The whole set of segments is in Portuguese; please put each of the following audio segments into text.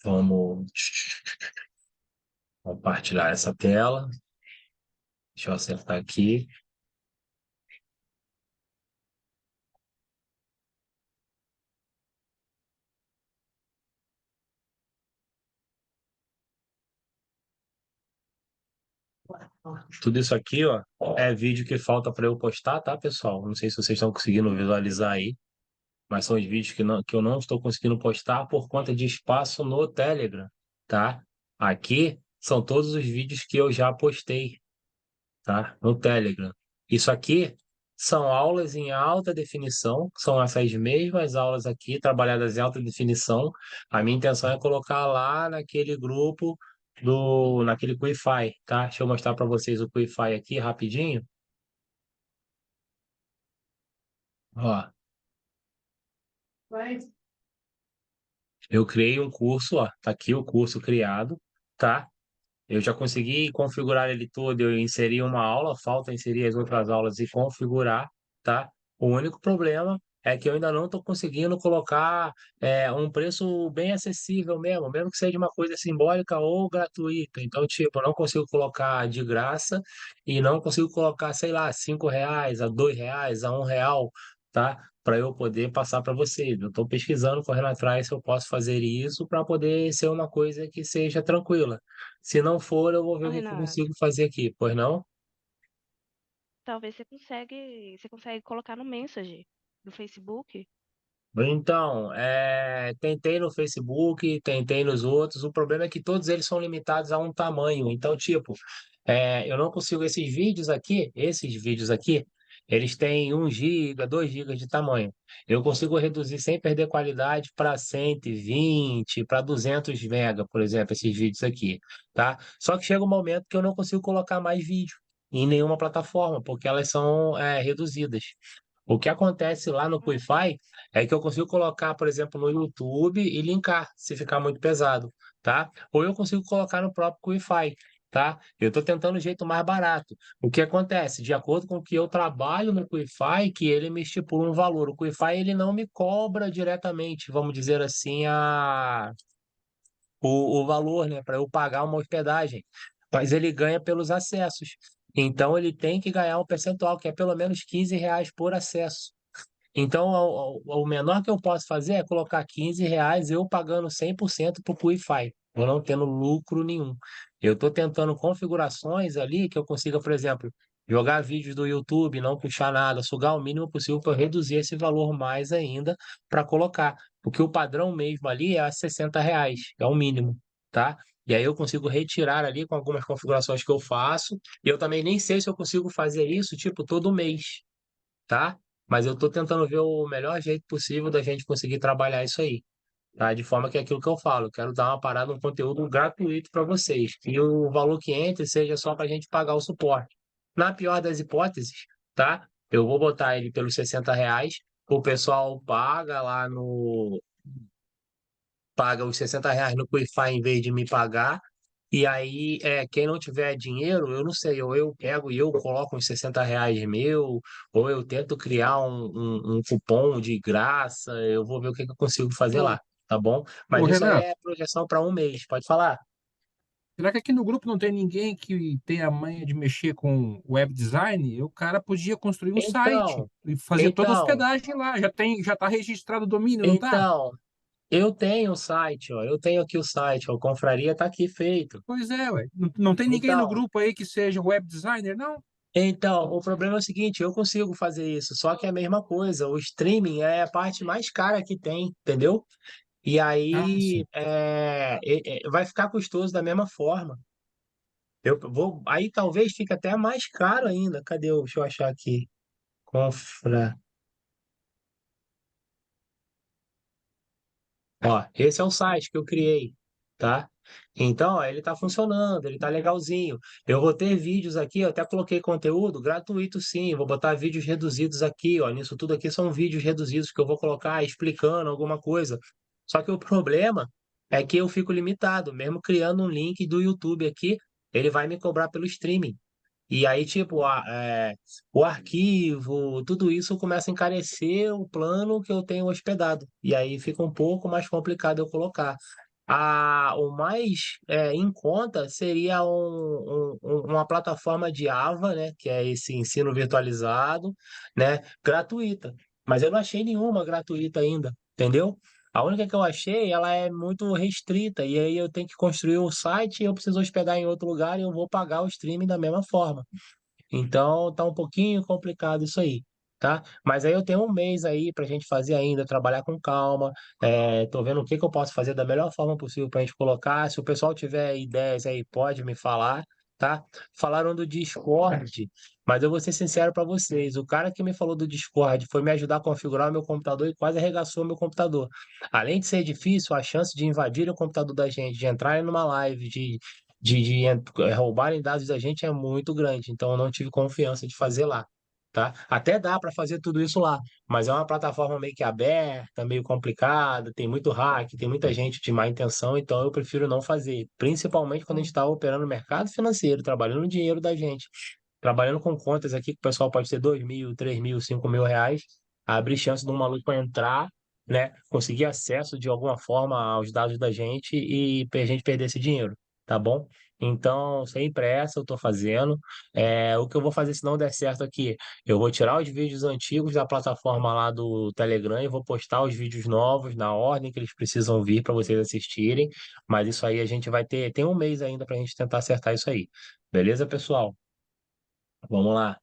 Vamos compartilhar essa tela. Deixa eu acertar aqui. Tudo isso aqui, ó, é vídeo que falta para eu postar, tá, pessoal? Não sei se vocês estão conseguindo visualizar aí, mas são os vídeos que eu não estou conseguindo postar por conta de espaço no Telegram, tá? Aqui são todos os vídeos que eu já postei, tá? No Telegram. Isso aqui são aulas em alta definição, são essas mesmas aulas aqui, trabalhadas em alta definição. A minha intenção é colocar lá naquele grupo naquele Wi-Fi, tá? Deixa eu mostrar para vocês o Wi-Fi aqui rapidinho. Ó, eu criei um curso, ó, tá aqui o curso criado, tá? Eu já consegui configurar ele todo, eu inseri uma aula, falta inserir as outras aulas e configurar, tá? O único problema é que eu ainda não estou conseguindo colocar um preço bem acessível mesmo que seja uma coisa simbólica ou gratuita. Então, tipo, eu não consigo colocar de graça e não consigo colocar, sei lá, R$ 5, a R$ 2, a R$ 1, tá? Para eu poder passar para vocês. Eu estou pesquisando, correndo atrás se eu posso fazer isso para poder ser uma coisa que seja tranquila. Se não for, eu vou ver Ô, o que que eu Renato, consigo fazer aqui, pois não? talvez você consegue colocar no Messenger do Facebook. Então, tentei no Facebook, tentei nos outros. O problema é que todos eles são limitados a um tamanho. Então, tipo, eu não consigo esses vídeos aqui, eles têm 1 GB, 2 GB de tamanho. Eu consigo reduzir sem perder qualidade para 120, para 200 mega, por exemplo, esses vídeos aqui, tá? Só que chega um momento que eu não consigo colocar mais vídeo em nenhuma plataforma, porque elas são reduzidas. O que acontece lá no Hum, Wi-Fi é que eu consigo colocar, por exemplo, no YouTube e linkar, se ficar muito pesado, tá? Ou eu consigo colocar no próprio Wi-Fi, tá? Eu estou tentando o jeito mais barato. O que acontece? De acordo com o que eu trabalho no Wi-Fi, que ele me estipula um valor. O Wi-Fi, ele não me cobra diretamente, vamos dizer assim, o valor, né, para eu pagar uma hospedagem, mas ele ganha pelos acessos. Então, ele tem que ganhar um percentual, que é pelo menos R$ 15 por acesso. Então, o menor que eu posso fazer é colocar R$ 15, eu pagando 100% para o Wi-Fi, eu não tendo lucro nenhum. Eu estou tentando configurações ali que eu consiga, por exemplo, jogar vídeos do YouTube, não puxar nada, sugar o mínimo possível para reduzir esse valor mais ainda para colocar. Porque o padrão mesmo ali é R$ 60, é o mínimo, tá? E aí eu consigo retirar ali com algumas configurações que eu faço. E eu também nem sei se eu consigo fazer isso, tipo, todo mês, tá? Mas eu estou tentando ver o melhor jeito possível da gente conseguir trabalhar isso aí, tá? De forma que é aquilo que eu falo, eu quero dar uma parada, um conteúdo gratuito para vocês, que o valor que entre seja só para a gente pagar o suporte. Na pior das hipóteses, tá? Eu vou botar ele pelos R$ 60, o pessoal paga os R$ 60 no Wi-Fi em vez de me pagar. E aí, quem não tiver dinheiro, eu não sei, ou eu pego e eu coloco uns R$ 60 meu, ou eu tento criar um cupom de graça, eu vou ver o que que eu consigo fazer Ô, lá, tá bom? ô, Mas isso aí Renato, é projeção para um mês, pode falar? será que aqui no grupo não tem ninguém que tenha a manha de mexer com web design? O cara podia construir um site Então, e fazer toda a então, hospedagem lá. Já está registrado o domínio, não tá? então, eu tenho o site, ó, eu tenho aqui o site, ó, o Confraria tá aqui feito. Pois é, ué. Não tem ninguém no Então, grupo aí que seja web designer, não? o problema é o seguinte, eu consigo fazer isso, só que é a mesma coisa, o streaming é a parte mais cara que tem, entendeu? E Ah, aí sim. vai ficar custoso da mesma forma. Aí talvez fique até mais caro ainda. Cadê? Deixa eu achar aqui. Confra. Ó, esse é o site que eu criei, tá? Então, ó, ele tá funcionando, ele tá legalzinho. Eu vou ter vídeos aqui, eu até coloquei conteúdo gratuito, sim. Vou botar vídeos reduzidos aqui, ó. Nisso tudo aqui são vídeos reduzidos que eu vou colocar explicando alguma coisa. Só que o problema é que eu fico limitado, mesmo criando um link do YouTube aqui, ele vai me cobrar pelo streaming. E aí, tipo, o arquivo, tudo isso começa a encarecer o plano que eu tenho hospedado. E aí fica um pouco mais complicado eu colocar. O mais em conta seria uma plataforma de AVA, né, que é esse ensino virtualizado, né, gratuita. Mas eu não achei nenhuma gratuita ainda, entendeu? A única que eu achei, ela é muito restrita, e aí eu tenho que construir o site, eu preciso hospedar em outro lugar e eu vou pagar o streaming da mesma forma. Então tá um pouquinho complicado isso aí, tá? Mas aí eu tenho um mês aí pra gente fazer ainda, trabalhar com calma. Tô vendo o que que eu posso fazer da melhor forma possível pra gente colocar. Se o pessoal tiver ideias aí, pode me falar, tá? Falaram do Discord, mas eu vou ser sincero pra vocês. O cara que me falou do Discord foi me ajudar a configurar o meu computador e quase arregaçou meu computador. Além de ser difícil, a chance de invadir o computador da gente, de entrarem numa live, roubarem dados da gente é muito grande, então eu não tive confiança de fazer lá, tá? Até dá para fazer tudo isso lá, mas é uma plataforma meio que aberta, meio complicada, tem muito hack, tem muita gente de má intenção, então eu prefiro não fazer, principalmente quando a gente está operando no mercado financeiro, trabalhando o dinheiro da gente, trabalhando com contas aqui que o pessoal pode ter 2.000, 3.000, 5.000 reais, abrir chance de um maluco entrar, né, conseguir acesso de alguma forma aos dados da gente e a gente perder esse dinheiro, tá bom? Então, sem pressa, eu estou fazendo. O que eu vou fazer se não der certo aqui? Eu vou tirar os vídeos antigos da plataforma lá do Telegram e vou postar os vídeos novos na ordem que eles precisam vir para vocês assistirem. Mas isso aí a gente vai ter. Tem um mês ainda para a gente tentar acertar isso aí. Beleza, pessoal? Vamos lá.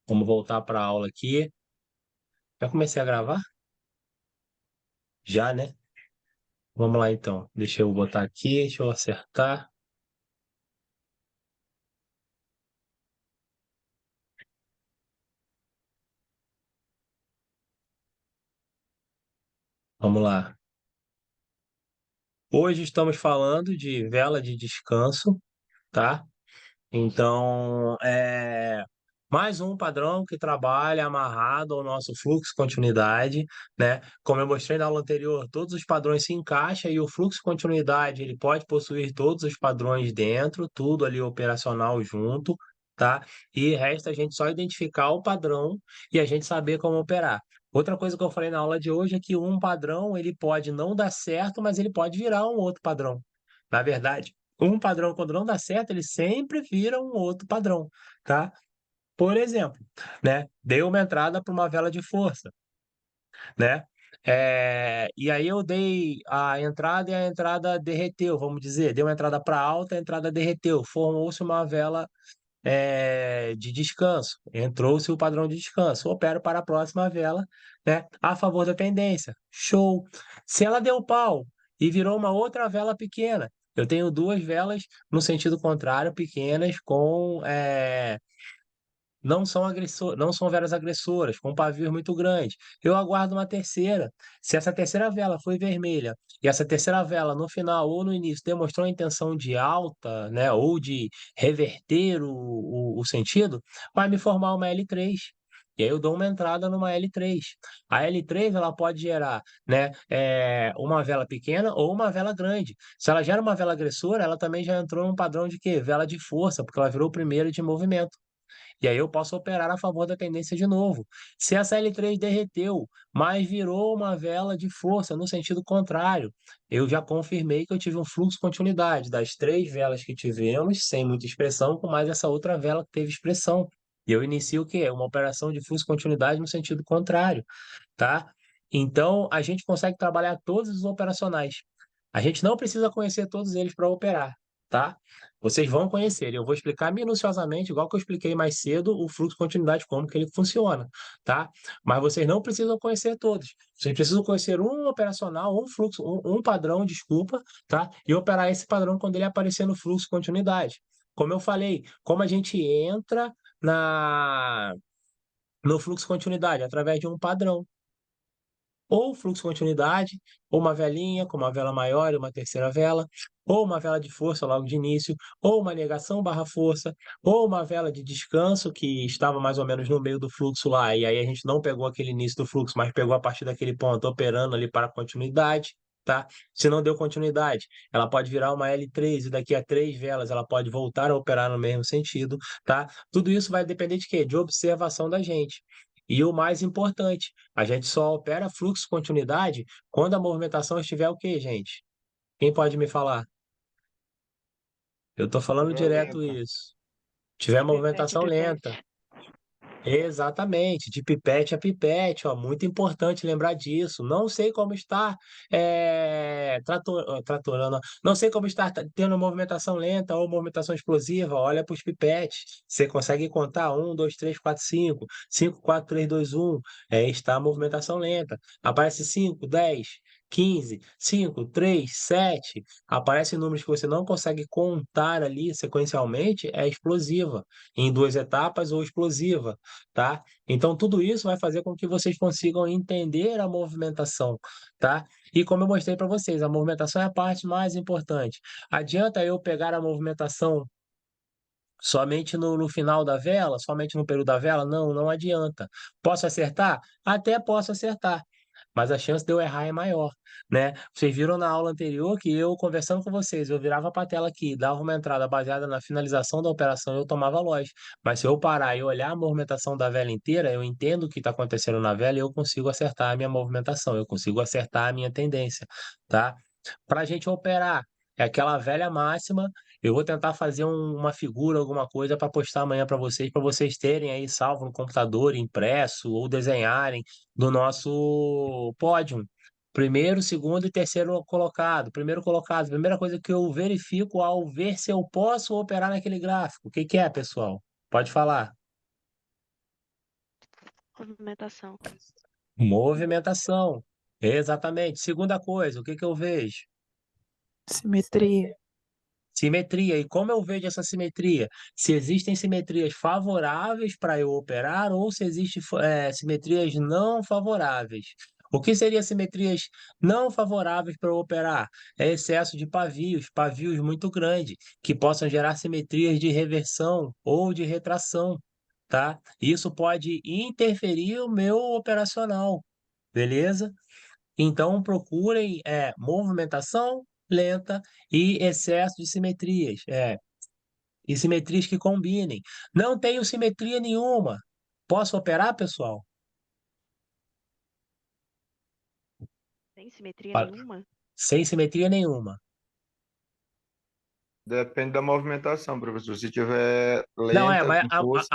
Vamos voltar para a aula aqui. Já comecei a gravar? Já, né? Vamos lá então. Deixa eu botar aqui, deixa eu acertar. Vamos lá. Hoje estamos falando de vela de descanso, tá? Então, mais um padrão que trabalha amarrado ao nosso fluxo continuidade, né? Como eu mostrei na aula anterior, todos os padrões se encaixam e o fluxo continuidade ele pode possuir todos os padrões dentro, tudo ali operacional junto, tá? E resta a gente só identificar o padrão e a gente saber como operar. Outra coisa que eu falei na aula de hoje é que um padrão ele pode não dar certo, mas ele pode virar um outro padrão. Na verdade, um padrão, quando não dá certo, ele sempre vira um outro padrão, tá? Por exemplo, né? Dei uma entrada para uma vela de força, né? E aí eu dei a entrada e a entrada derreteu, vamos dizer. Dei uma entrada para alta, a entrada derreteu. Formou-se uma vela de descanso. Entrou-se o padrão de descanso. Opero para a próxima vela, né? A favor da tendência. Show! Se ela deu pau e virou uma outra vela pequena, eu tenho duas velas no sentido contrário, pequenas, com não são velas agressoras, com pavio muito grande. Eu aguardo uma terceira. Se essa terceira vela foi vermelha e essa terceira vela no final ou no início demonstrou a intenção de alta, né, ou de reverter o sentido, vai me formar uma L3. E aí eu dou uma entrada numa L3. A L3 ela pode gerar, né, uma vela pequena ou uma vela grande. Se ela gera uma vela agressora, ela também já entrou num padrão de quê? Vela de força, porque ela virou o primeiro de movimento. E aí eu posso operar a favor da tendência de novo. Se essa L3 derreteu, mas virou uma vela de força no sentido contrário, eu já confirmei que eu tive um fluxo continuidade das três velas que tivemos, sem muita expressão, com mais essa outra vela que teve expressão. E eu inicio o quê? Uma operação de fluxo continuidade no sentido contrário, tá? Então, a gente consegue trabalhar todos os operacionais. A gente não precisa conhecer todos eles para operar, tá? Vocês vão conhecer. Eu vou explicar minuciosamente, igual que eu expliquei mais cedo, o fluxo de continuidade, como que ele funciona, tá? Mas vocês não precisam conhecer todos. Vocês precisam conhecer um operacional, um fluxo, um padrão, desculpa, tá? E operar esse padrão quando ele aparecer no fluxo de continuidade. Como eu falei, como a gente entra no fluxo de continuidade? Através de um padrão ou fluxo de continuidade, ou uma velinha com uma vela maior e uma terceira vela, ou uma vela de força logo de início, ou uma negação barra força, ou uma vela de descanso que estava mais ou menos no meio do fluxo lá, e aí a gente não pegou aquele início do fluxo, mas pegou a partir daquele ponto, operando ali para a continuidade. Tá? Se não deu continuidade, ela pode virar uma L3 e daqui a três velas ela pode voltar a operar no mesmo sentido, tá? Tudo isso vai depender de quê? De observação da gente. E o mais importante, a gente só opera fluxo continuidade quando a movimentação estiver o quê, gente? Quem pode me falar? Eu tô falando Curva direto lenta. isso. Tiver De pipete, movimentação lenta. pipete. Exatamente, de pipete a pipete, ó, muito importante lembrar disso. Não sei como está tratorando, não sei como está tendo movimentação lenta ou movimentação explosiva. Olha para os pipetes. Você consegue contar 1, 2, 3, 4, 5, 5, 4, 3, 2, 1. Está a movimentação lenta. Aparece 5, 10, 15, 5, 3, 7. Aparecem números que você não consegue contar ali sequencialmente, é explosiva, em duas etapas ou explosiva, tá? Então, tudo isso vai fazer com que vocês consigam entender a movimentação, tá? E como eu mostrei para vocês, a movimentação é a parte mais importante. Adianta eu pegar a movimentação somente no final da vela, somente no período da vela? Não, não adianta. Posso acertar? Até posso acertar, mas a chance de eu errar é maior, né? Vocês viram na aula anterior que eu, conversando com vocês, eu virava para a tela aqui, dava uma entrada baseada na finalização da operação e eu tomava loss. Mas se eu parar e olhar a movimentação da vela inteira, eu entendo o que está acontecendo na vela e eu consigo acertar a minha movimentação, eu consigo acertar a minha tendência, tá? Para a gente operar, é aquela velha máxima. Eu vou tentar fazer uma figura, alguma coisa para postar amanhã para vocês terem aí salvo no computador, impresso ou desenharem do nosso pódio. Primeiro, segundo e terceiro colocado. Primeiro colocado, primeira coisa que eu verifico ao ver se eu posso operar naquele gráfico. O que que é, pessoal? Pode falar. Movimentação. Movimentação. Exatamente. Segunda coisa, o que que eu vejo? Simetria. Simetria. E como eu vejo essa simetria? Se existem simetrias favoráveis para eu operar ou se existem simetrias não favoráveis. O que seria simetrias não favoráveis para eu operar? É excesso de pavios, pavios muito grandes, que possam gerar simetrias de reversão ou de retração, tá? Isso pode interferir o meu operacional, beleza? Então, procurem movimentação lenta e excesso de simetrias, e simetrias que combinem. Não tenho simetria nenhuma. Posso operar, pessoal? Sem simetria Pa- nenhuma? Sem simetria nenhuma. Depende da movimentação, professor. Se tiver Não, lenta, mas com força,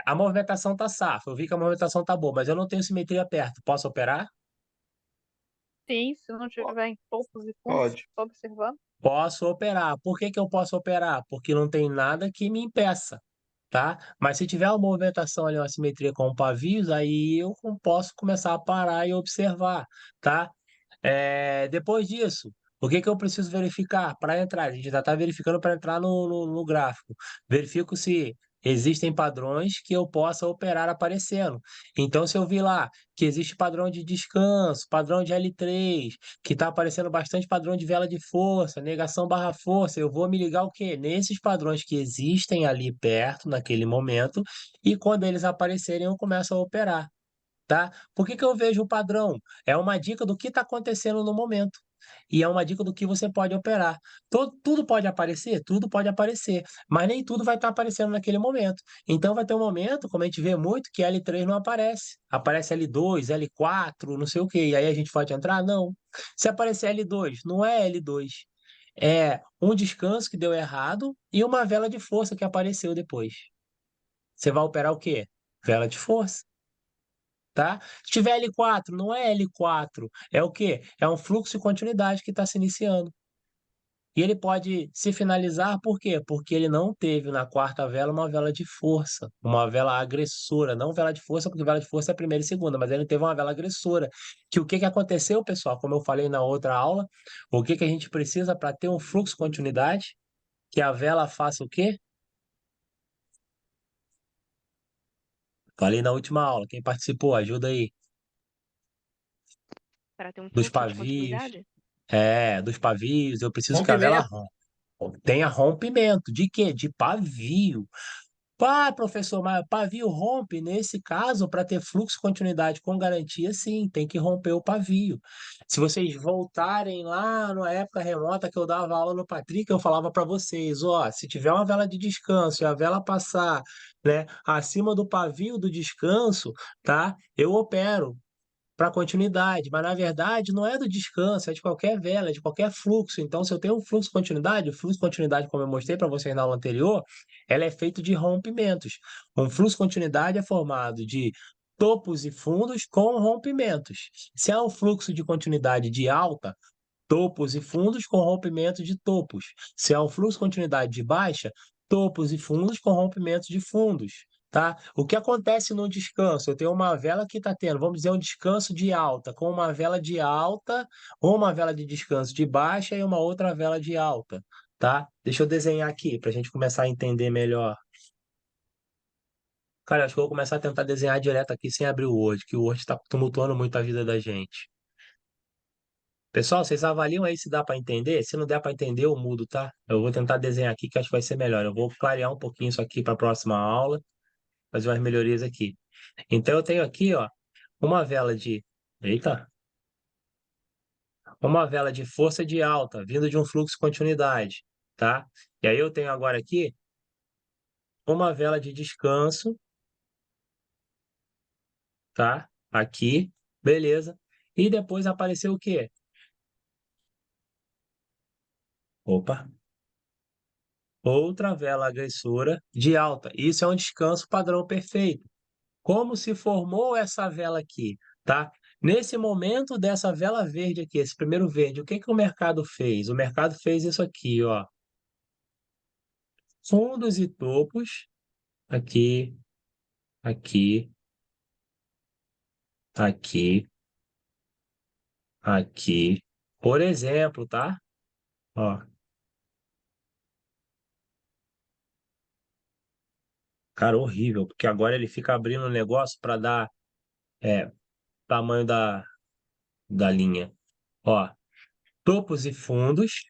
a movimentação tá safa. Eu vi que a movimentação tá boa, mas eu não tenho simetria perto. Posso operar? Sim, se não tiver em topos e fundos, pode. só observando. Posso operar. Por que que eu posso operar? Porque não tem nada que me impeça, tá? Mas se tiver uma movimentação ali, uma simetria com pavios, aí eu posso começar a parar e observar, tá? Depois disso, o que que eu preciso verificar para entrar? A gente já está verificando para entrar no gráfico. Verifico se existem padrões que eu possa operar aparecendo. Então, se eu vi lá que existe padrão de descanso, padrão de L3, que está aparecendo bastante padrão de vela de força, negação barra força, eu vou me ligar o quê? Nesses padrões que existem ali perto, naquele momento, e quando eles aparecerem, eu começo a operar, tá? Por que que eu vejo o padrão? É uma dica do que está acontecendo no momento. E é uma dica do que você pode operar. Tudo pode aparecer, mas nem tudo vai estar aparecendo naquele momento. Então vai ter um momento, como a gente vê muito, que L3 não aparece. Aparece L2, L4, não sei o quê. E aí a gente pode entrar? Não. Se aparecer L2, não é L2. É um descanso que deu errado e uma vela de força que apareceu depois. Você vai operar o quê? Vela de força, tá? Se tiver L4, não é L4, é o quê? É um fluxo de continuidade que está se iniciando. E ele pode se finalizar por quê? Porque ele não teve na quarta vela uma vela de força, uma vela agressora, não vela de força, porque vela de força é a primeira e segunda, mas ele teve uma vela agressora. Que o que que aconteceu, pessoal? Como eu falei na outra aula, o que que a gente precisa para ter um fluxo de continuidade? Que a vela faça o quê? Falei na última aula, quem participou, ajuda aí. Para ter um Dos fluxo de pavios, continuidade? dos pavios, eu preciso que a vela Rompimento. tenha rompimento. De quê? De pavio. Pá, professor, mas pavio rompe. Nesse caso, para ter fluxo e continuidade com garantia, sim, tem que romper o pavio. Se vocês voltarem lá na época remota que eu dava aula no Patrick, eu falava para vocês, ó, se tiver uma vela de descanso e a vela passar, né, acima do pavio do descanso, tá? Eu opero para continuidade, mas na verdade não é do descanso, é de qualquer vela, é de qualquer fluxo. Então, se eu tenho um fluxo continuidade, o fluxo continuidade, como eu mostrei para vocês na aula anterior, ela é feito de rompimentos. Um fluxo continuidade é formado de topos e fundos com rompimentos. Se há um fluxo de continuidade de alta, topos e fundos com rompimento de topos. Se há um fluxo continuidade de baixa, topos e fundos com rompimento de fundos. Tá? O que acontece no descanso? Eu tenho uma vela que está tendo, vamos dizer, um descanso de alta, com uma vela de alta, ou uma vela de descanso de baixa e uma outra vela de alta. Tá? Deixa eu desenhar aqui para a gente começar a entender melhor. Cara, acho que eu vou começar a tentar desenhar direto aqui sem abrir o Word, que o Word está tumultuando muito a vida da gente. Pessoal, vocês avaliam aí se dá para entender? Se não der para entender, eu mudo, tá? Eu vou tentar desenhar aqui que acho que vai ser melhor. Eu vou clarear um pouquinho isso aqui para a próxima aula, fazer umas melhorias aqui. Então eu tenho aqui, ó, uma vela de, eita, uma vela de força de alta vindo de um fluxo continuidade, tá? E aí eu tenho agora aqui uma vela de descanso, tá? Aqui, beleza. E depois apareceu o quê? Opa, outra vela agressora de alta. Isso é um descanso padrão perfeito. Como se formou essa vela aqui, tá? Nesse momento dessa vela verde aqui, esse primeiro verde, o que que o mercado fez? O mercado fez isso aqui, ó. Fundos e topos, aqui, aqui, aqui, aqui. Por exemplo, tá? Ó, cara, horrível, porque agora ele fica abrindo o negócio para dar tamanho da linha. Ó, topos e fundos,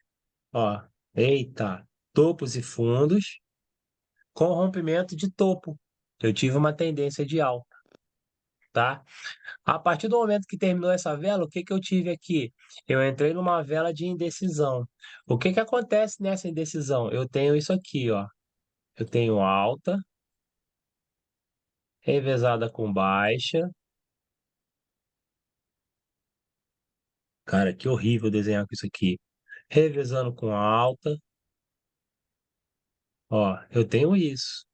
ó, eita, topos e fundos com rompimento de topo. Eu tive uma tendência de alta, tá? A partir do momento que terminou essa vela, o que que eu tive aqui? Eu entrei numa vela de indecisão. O que que acontece nessa indecisão? Eu tenho isso aqui, ó. Eu tenho alta, revezada com baixa. Cara, que horrível desenhar com isso aqui. Revezando com alta. Ó, eu tenho isso.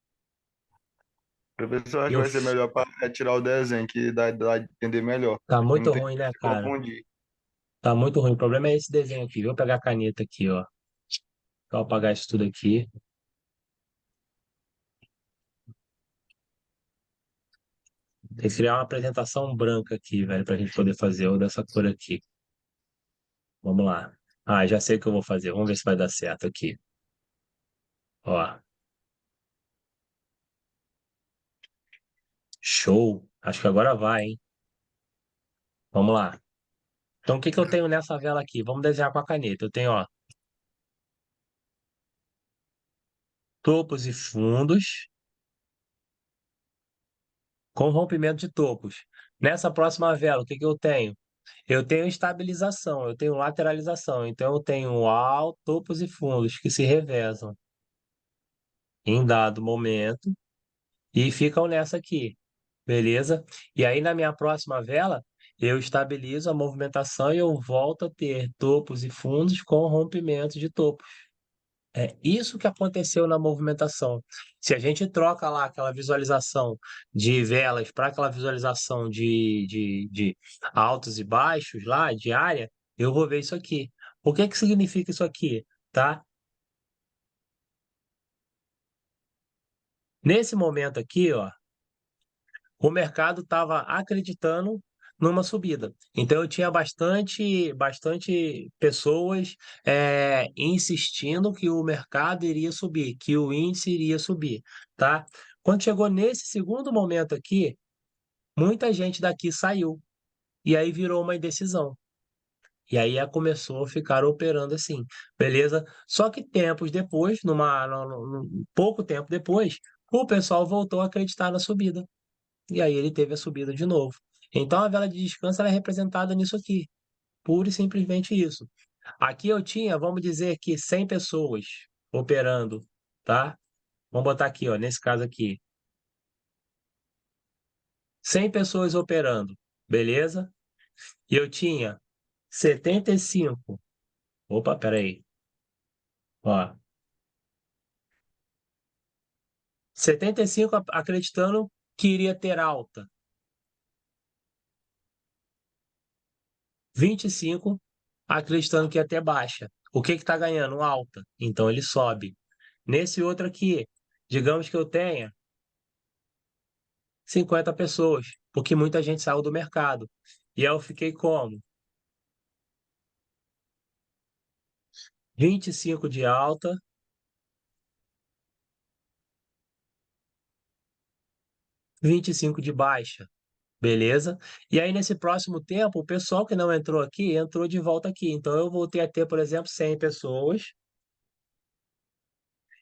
Professor, acho que Eu... vai ser melhor para retirar o desenho, que dá de entender melhor. Tá Tem muito muita ruim, gente né, que se cara? confundir. Tá muito ruim. O problema é esse desenho aqui. Vou pegar a caneta aqui, ó. Vou apagar isso tudo aqui. Tem que criar uma apresentação branca aqui, velho, pra gente poder fazer, ou dessa cor aqui. Vamos lá. Ah, já sei o que eu vou fazer. Vamos ver se vai dar certo aqui. Ó, show. Acho que agora vai, hein? Vamos lá. Então, o que que eu tenho nessa vela aqui? Vamos desenhar com a caneta. Eu tenho, ó, topos e fundos com rompimento de topos. Nessa próxima vela, o que que eu tenho? Eu tenho estabilização, eu tenho lateralização. Então, eu tenho alto, topos e fundos que se revezam em dado momento e ficam nessa aqui. Beleza? E aí, na minha próxima vela, eu estabilizo a movimentação e eu volto a ter topos e fundos com rompimento de topos. É isso que aconteceu na movimentação. Se a gente troca lá aquela visualização de velas para aquela visualização de altos e baixos lá, de área, eu vou ver isso aqui. O que que significa isso aqui? Tá? Nesse momento aqui, ó, o mercado estava acreditando numa subida. Então eu tinha bastante pessoas insistindo que o mercado iria subir, que o índice iria subir, tá? Quando chegou nesse segundo momento aqui, muita gente daqui saiu e aí virou uma indecisão. E aí começou a ficar operando assim, beleza? Só que tempos depois, pouco tempo depois, o pessoal voltou a acreditar na subida. E aí ele teve a subida de novo. Então a vela de descanso ela é representada nisso aqui. Pura e simplesmente isso. Aqui eu tinha, vamos dizer que 100 pessoas operando, tá? Vamos botar aqui, ó, nesse caso aqui. 100 pessoas operando, beleza? e eu tinha 75. Opa, peraí. Ó, 75 acreditando que iria ter alta. 25 acreditando que ia ter baixa. O que está ganhando? Alta. Então ele sobe. Nesse outro aqui, digamos que eu tenha 50 pessoas, porque muita gente saiu do mercado. E aí eu fiquei como? 25 de alta, 25 de baixa. Beleza? E aí, nesse próximo tempo, o pessoal que não entrou aqui, entrou de volta aqui. Então, eu voltei a ter, por exemplo, 100 pessoas.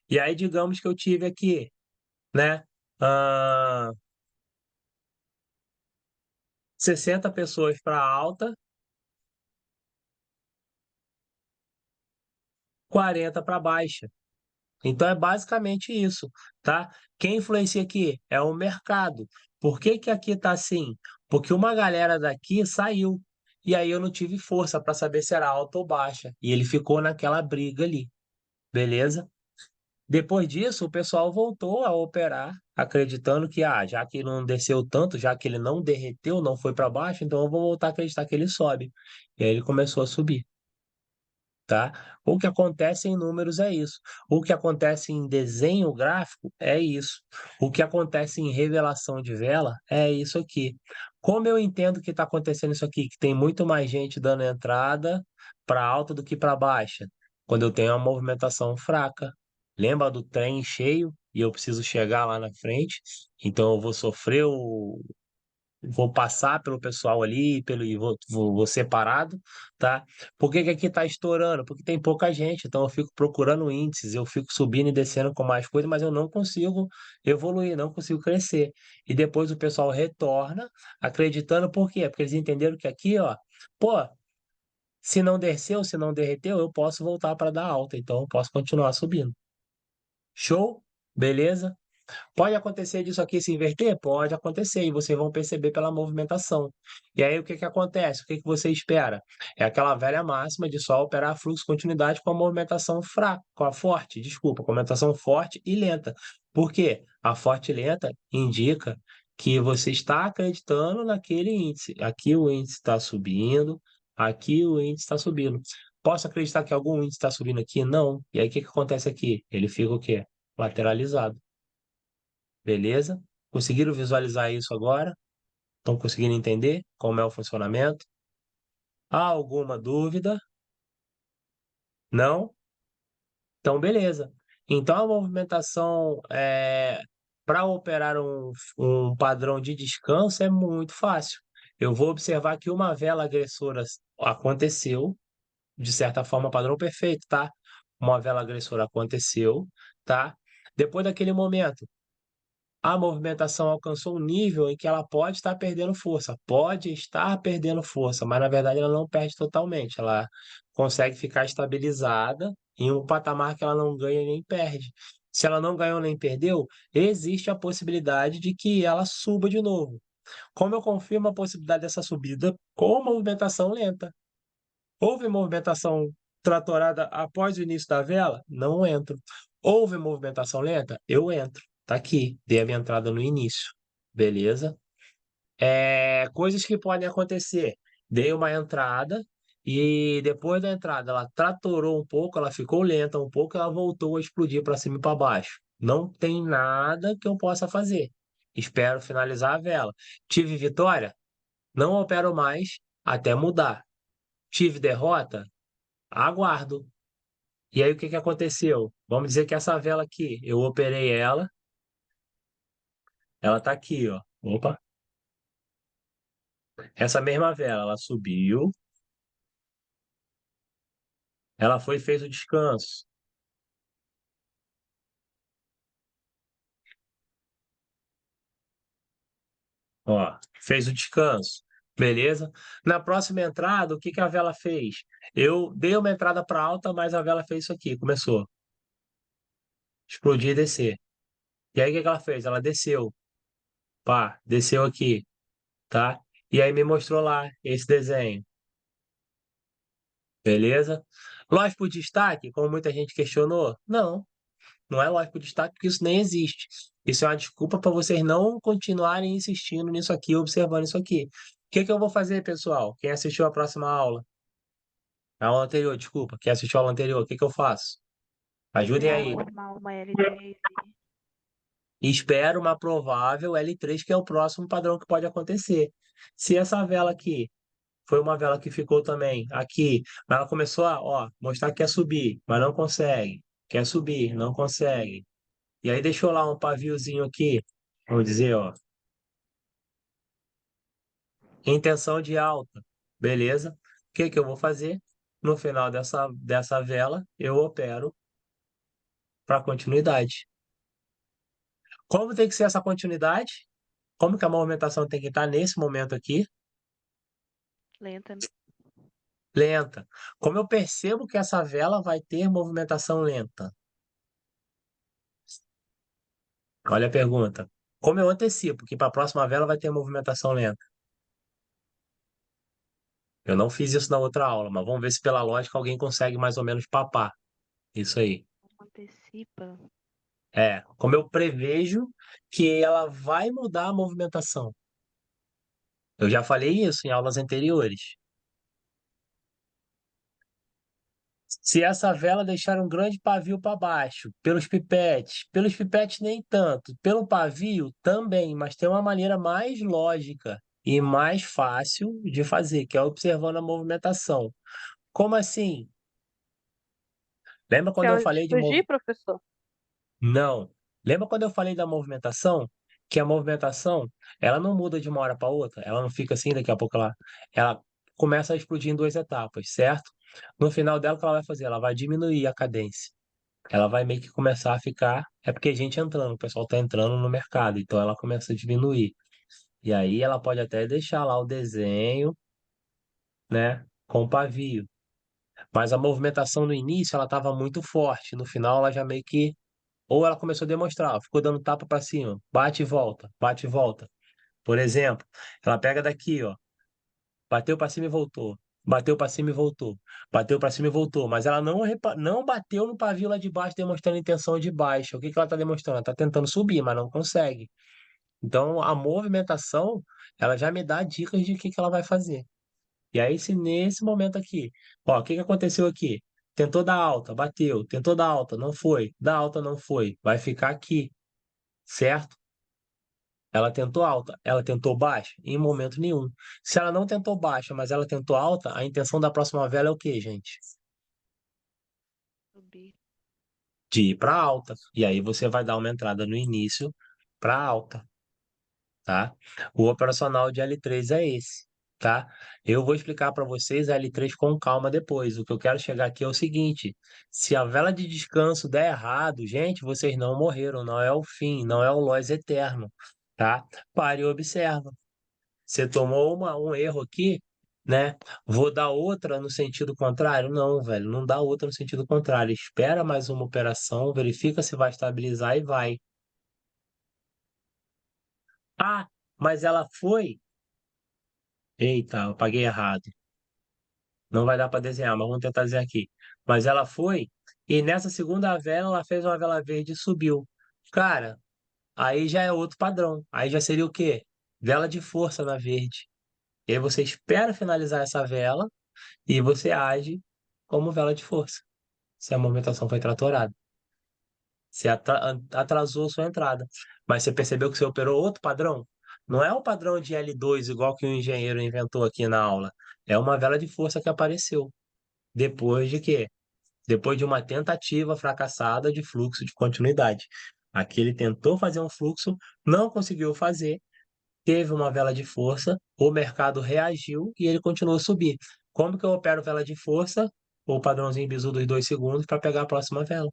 E aí, digamos que eu tive aqui, né? ah, 60 pessoas para alta, 40 para baixa. Então, é basicamente isso, tá? Quem influencia aqui é o mercado. Por que que aqui tá assim? Porque uma galera daqui saiu. E aí eu não tive força para saber se era alta ou baixa. E ele ficou naquela briga ali, beleza? Depois disso, o pessoal voltou a operar, acreditando que, já que ele não desceu tanto, já que ele não derreteu, não foi para baixo, então eu vou voltar a acreditar que ele sobe. E aí ele começou a subir, tá? O que acontece em números é isso. O que acontece em desenho gráfico é isso. O que acontece em revelação de vela é isso aqui. Como eu entendo que está acontecendo isso aqui, que tem muito mais gente dando entrada para alta do que para baixa, quando eu tenho uma movimentação fraca. Lembra do trem cheio e eu preciso chegar lá na frente, então eu vou sofrer vou passar pelo pessoal ali, e vou separado, tá? Por que que aqui tá estourando? Porque tem pouca gente, então eu fico procurando índices, eu fico subindo e descendo com mais coisa, mas eu não consigo evoluir, não consigo crescer. E depois o pessoal retorna, acreditando por quê? Porque eles entenderam que aqui, ó, pô, se não desceu, se não derreteu, eu posso voltar para dar alta, então eu posso continuar subindo. Show? Beleza? Pode acontecer disso aqui se inverter? Pode acontecer, e vocês vão perceber pela movimentação. E aí o que que acontece? O que que você espera? É aquela velha máxima de só operar fluxo continuidade com a movimentação fraca, com a forte, desculpa, com a movimentação forte e lenta. Por quê? A forte e lenta indica que você está acreditando naquele índice. Aqui o índice está subindo, aqui o índice está subindo. Posso acreditar que algum índice está subindo aqui? Não. E aí o que que acontece aqui? Ele fica o quê? Lateralizado. Beleza? Conseguiram visualizar isso agora? Estão conseguindo entender como é o funcionamento? Há alguma dúvida? Não? Então, beleza. Então, a movimentação para operar um padrão de descanso é muito fácil. Eu vou observar que uma vela agressora aconteceu, de certa forma, padrão perfeito, tá? Uma vela agressora aconteceu, tá? Depois daquele momento, a movimentação alcançou um nível em que ela pode estar perdendo força, mas na verdade ela não perde totalmente, ela consegue ficar estabilizada em um patamar que ela não ganha nem perde. Se ela não ganhou nem perdeu, existe a possibilidade de que ela suba de novo. Como eu confirmo a possibilidade dessa subida com movimentação lenta? Houve movimentação tratorada após o início da vela? Não entro. Houve movimentação lenta? Eu entro. Tá aqui, dei a minha entrada no início. Beleza? Coisas que podem acontecer. Dei uma entrada e depois da entrada ela tratorou um pouco, ela ficou lenta um pouco, ela voltou a explodir para cima e para baixo. Não tem nada que eu possa fazer. Espero finalizar a vela. Tive vitória? Não opero mais até mudar. Tive derrota? Aguardo. E aí o que que aconteceu? Vamos dizer que essa vela aqui, eu operei ela tá aqui, ó. Opa. Essa mesma vela, ela subiu, ela foi e fez o descanso. Ó, fez o descanso. Beleza? Na próxima entrada, o que que a vela fez? Eu dei uma entrada para alta, mas a vela fez isso aqui, começou. Explodir e descer. E aí o que que ela fez? Ela desceu. Pá, desceu aqui, tá? E aí me mostrou lá esse desenho. Beleza? Lógico por destaque, como muita gente questionou? Não, não é lógico por destaque, porque isso nem existe. Isso é uma desculpa para vocês não continuarem insistindo nisso aqui, observando isso aqui. O que que eu vou fazer, pessoal? Quem assistiu a próxima aula? A aula anterior, desculpa. Quem assistiu a aula anterior, o que que eu faço? Ajudem Esperar aí. formar uma L3 Espero uma provável L3, que é o próximo padrão que pode acontecer. Se essa vela aqui foi uma vela que ficou também aqui, mas ela começou a, ó, mostrar que quer subir, mas não consegue. Quer subir, não consegue. E aí deixou lá um paviozinho aqui, vamos dizer, ó, intenção de alta. Beleza? O que que eu vou fazer? No final dessa vela, eu opero para continuidade. Como tem que ser essa continuidade? Como que a movimentação tem que estar nesse momento aqui? lenta. Lenta. Como eu percebo que essa vela vai ter movimentação lenta? Olha a pergunta. Como eu antecipo que para a próxima vela vai ter movimentação lenta? Eu não fiz isso na outra aula, mas vamos ver se pela lógica alguém consegue mais ou menos papar. Isso aí. Antecipa. Como eu prevejo que ela vai mudar a movimentação. Eu já falei isso em aulas anteriores. Se essa vela deixar um grande pavio para baixo, pelos pipetes nem tanto, pelo pavio também, mas tem uma maneira mais lógica e mais fácil de fazer, que é observando a movimentação. Como assim? Lembra Que quando é eu o de falei de explodir, professor? Não. Lembra quando eu falei da movimentação? Que a movimentação, ela não muda de uma hora para outra, ela não fica assim, daqui a pouco ela começa a explodir em duas etapas, certo? No final dela, o que ela vai fazer? Ela vai diminuir a cadência. Ela vai meio que começar a ficar. É porque a gente entrando, o pessoal está entrando no mercado, então ela começa a diminuir. E aí ela pode até deixar lá o desenho, né, com o pavio. Mas a movimentação no início ela estava muito forte, no final ela já meio que ou ela começou a demonstrar, ficou dando tapa para cima, bate e volta, bate e volta. Por exemplo, ela pega daqui, ó, bateu para cima e voltou, bateu para cima e voltou, bateu para cima e voltou, mas ela não bateu no pavio lá de baixo demonstrando intenção de baixa. O que que ela está demonstrando? Ela está tentando subir, mas não consegue. Então, a movimentação, ela já me dá dicas de que ela vai fazer. E aí, se nesse momento aqui, ó, o que que aconteceu aqui? Tentou dar alta, bateu, tentou dar alta, não foi, dar alta, não foi, vai ficar aqui, certo? Ela tentou alta, ela tentou baixa? Em momento nenhum. Se ela não tentou baixa, mas ela tentou alta, a intenção da próxima vela é o quê, gente? Subir. De ir para alta. E aí você vai dar uma entrada no início para alta, tá? O operacional de L3 é esse, tá? Eu vou explicar para vocês a L3 com calma depois. O que eu quero chegar aqui é o seguinte: se a vela de descanso der errado, gente, vocês não morreram, não é o fim, não é o loss eterno, tá? Pare e observa. Você tomou um erro aqui, né? Vou dar outra no sentido contrário? Não, velho, não dá outra no sentido contrário. Espera mais uma operação, verifica se vai estabilizar e vai. Ah, mas ela foi. Eita, eu apaguei errado. Não vai dar para desenhar, mas vamos tentar desenhar aqui. Mas ela foi, e nessa segunda vela, ela fez uma vela verde e subiu. Cara, aí já é outro padrão. Aí já seria o quê? Vela de força na verde. E aí você espera finalizar essa vela e você age como vela de força. Se a movimentação foi tratorada. Você atrasou sua entrada. Mas você percebeu que você operou outro padrão? Não é o padrão de L2 igual que o engenheiro inventou aqui na aula. É uma vela de força que apareceu. Depois de quê? Depois de uma tentativa fracassada de fluxo de continuidade. Aqui ele tentou fazer um fluxo, não conseguiu fazer, teve uma vela de força, o mercado reagiu e ele continuou a subir. Como que eu opero vela de força? O padrãozinho bizu dos 2 segundos para pegar a próxima vela.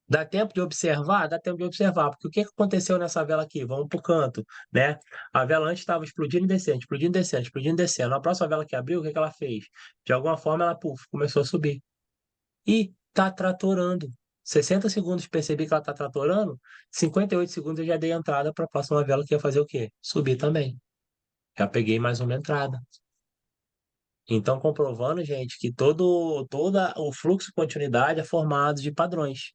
Dá tempo de observar? Dá tempo de observar, porque o que aconteceu nessa vela aqui? Vamos para o canto, né? A vela antes estava explodindo e descendo, explodindo e descendo, explodindo e descendo. A próxima vela que abriu, o que que ela fez? De alguma forma, ela começou a subir. E tá tratorando. 60 segundos percebi que ela tá tratorando, 58 segundos eu já dei entrada para a próxima vela que ia fazer o quê? Subir também. Já peguei mais uma entrada. Então, comprovando, gente, que toda o fluxo de continuidade é formado de padrões.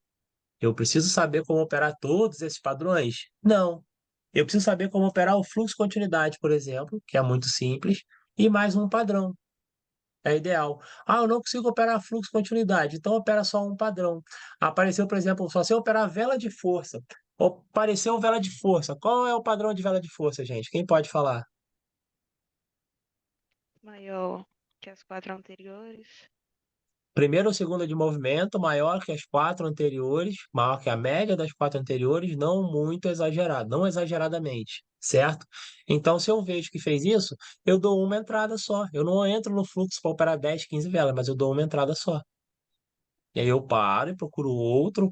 Eu preciso saber como operar todos esses padrões? Não. Eu preciso saber como operar o fluxo de continuidade, por exemplo, que é muito simples, e mais um padrão. É ideal. Ah, eu não consigo operar fluxo de continuidade, então opera só um padrão. Apareceu, por exemplo, só se eu operar vela de força. Apareceu vela de força. Qual é o padrão de vela de força, gente? Quem pode falar? Maior que as 4 anteriores. Primeira ou segunda de movimento maior que as 4 anteriores, maior que a média das 4 anteriores, não muito exagerado, não exageradamente, certo? Então, se eu vejo que fez isso, eu dou uma entrada só. Eu não entro no fluxo para operar 10, 15 velas, mas eu dou uma entrada só. E aí eu paro e procuro outro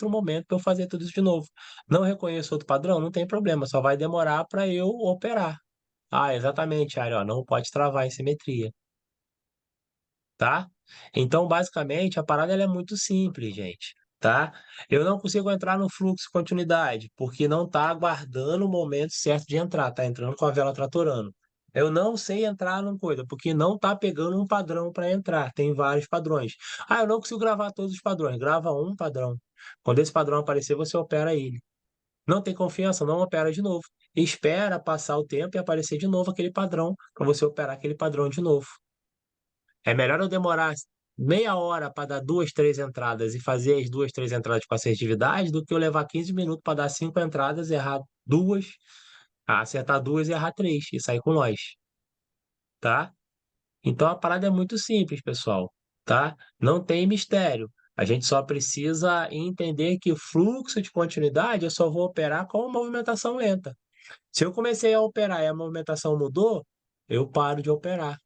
momento para eu fazer tudo isso de novo. Não reconheço outro padrão? Não tem problema, só vai demorar para eu operar. Ah, exatamente, Ari, ó, não pode travar em simetria, tá? Então, basicamente, a parada ela é muito simples, gente, tá? Eu não consigo entrar no fluxo de continuidade, porque não está aguardando o momento certo de entrar, tá entrando com a vela tratorando. Eu não sei entrar numa coisa, porque não está pegando um padrão para entrar, tem vários padrões. Ah, eu não consigo gravar todos os padrões, grava um padrão. Quando esse padrão aparecer, você opera ele. Não tem confiança, não opera de novo. Espera passar o tempo e aparecer de novo aquele padrão, para você operar aquele padrão de novo. É melhor eu demorar meia hora para dar duas, três entradas e fazer as duas, três entradas com assertividade do que eu levar 15 minutos para dar cinco entradas, errar duas, acertar duas e errar três e sair com nós, tá? Então a parada é muito simples, pessoal, tá? Não tem mistério. A gente só precisa entender que o fluxo de continuidade eu só vou operar com movimentação lenta. Se eu comecei a operar e a movimentação mudou, eu paro de operar.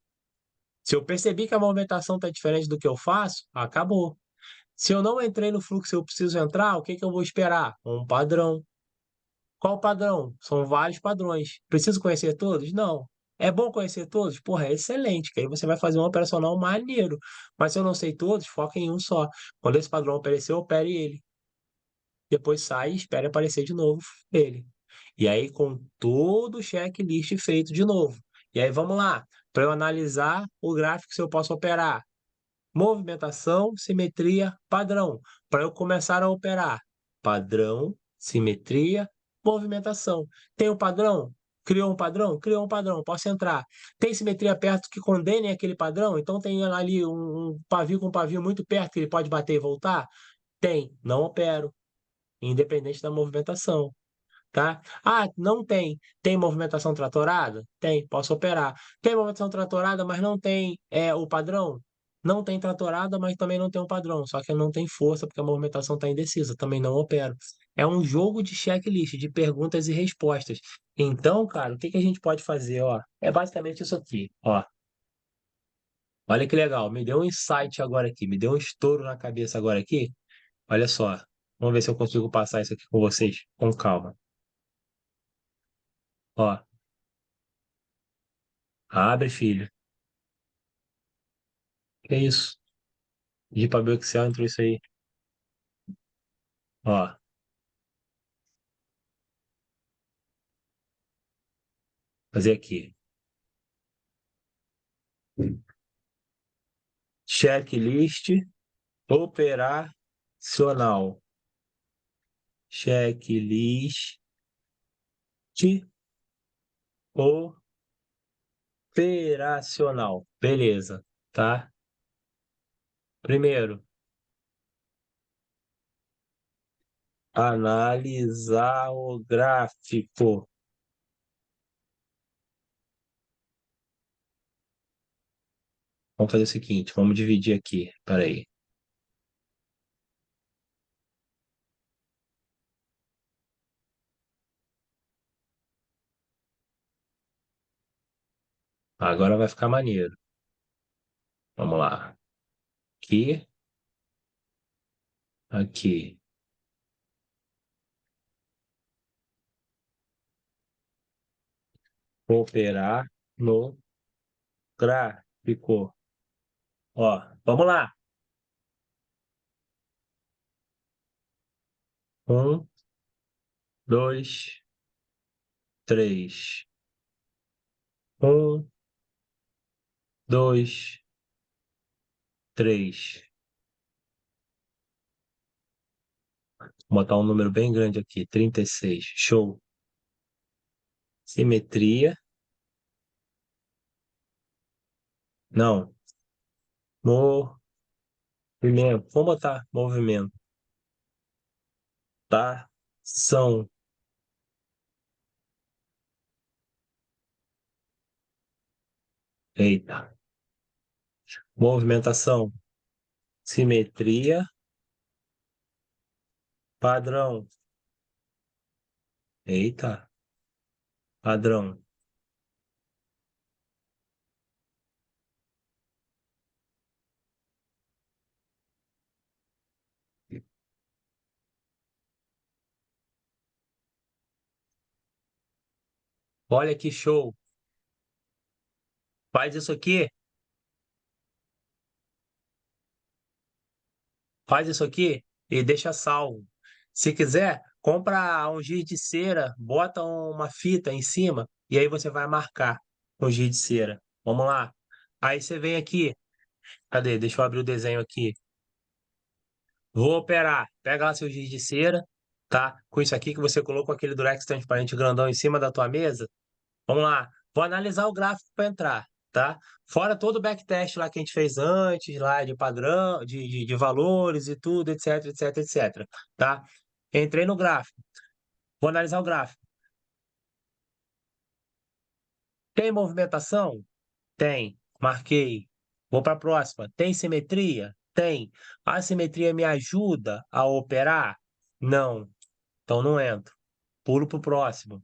Se eu percebi que a movimentação está diferente do que eu faço, acabou. Se eu não entrei no fluxo e eu preciso entrar, o que que eu vou esperar? Um padrão. Qual padrão? São vários padrões. Preciso conhecer todos? Não. É bom conhecer todos? Porra, é excelente, que aí você vai fazer um operacional maneiro. Mas se eu não sei todos, foca em um só. Quando esse padrão aparecer, opere ele. Depois sai e espere aparecer de novo ele. E aí, com todo o checklist feito de novo. E aí, vamos lá. Para eu analisar o gráfico, se eu posso operar. Movimentação, simetria, padrão. Para eu começar a operar. Padrão, simetria, movimentação. Tem um padrão? Criou um padrão? Criou um padrão, posso entrar. Tem simetria perto que condene aquele padrão? Então tem ali um pavio com um pavio muito perto que ele pode bater e voltar? Tem, não opero, independente da movimentação, tá? Ah, não tem. Tem movimentação tratorada? Tem, posso operar. Tem movimentação tratorada, mas não tem o padrão? Não tem tratorada, mas também não tem um padrão. Só que não tem força, porque a movimentação está indecisa. Também não opero. É um jogo de checklist, de perguntas e respostas. Então, cara, o que que a gente pode fazer, ó? É basicamente isso aqui, ó. Olha que legal, me deu um insight agora aqui, me deu um estouro na cabeça agora aqui. Olha só, vamos ver se eu consigo passar isso aqui com vocês com calma. Ó, abre, filho. Que isso? De papel Excel entrou isso aí. Ó, fazer aqui. Checklist operacional. Checklist operacional. Beleza, tá? Primeiro, analisar o gráfico. Vamos fazer o seguinte, vamos dividir aqui. Peraí. Agora vai ficar maneiro. Vamos lá. Aqui, aqui. Operar no gráfico. Ó, vamos lá. 1, 2, 3. Um, dois, três. Vou botar um número bem grande aqui, 36. Show. Simetria. Não. Movimento. Vamos botar movimento. Tá? São. Eita. Movimentação. Simetria. Padrão. Eita. Padrão. Olha que show. Faz isso aqui. Faz isso aqui e deixa salvo. Se quiser, compra um giz de cera, bota uma fita em cima e aí você vai marcar com giz de cera. Vamos lá. Aí você vem aqui. Cadê? Deixa eu abrir o desenho aqui. Vou operar. Pega lá seu giz de cera, tá? Com isso aqui que você colocou aquele durex transparente grandão em cima da tua mesa. Vamos lá. Vou analisar o gráfico para entrar, tá? Fora todo o backtest lá que a gente fez antes, lá de padrão, de valores e tudo, etc, etc, etc. Tá? Entrei no gráfico. Vou analisar o gráfico. Tem movimentação? Tem. Marquei. Vou para a próxima. Tem simetria? Tem. A simetria me ajuda a operar? Não. Então não entro. Pulo para o próximo.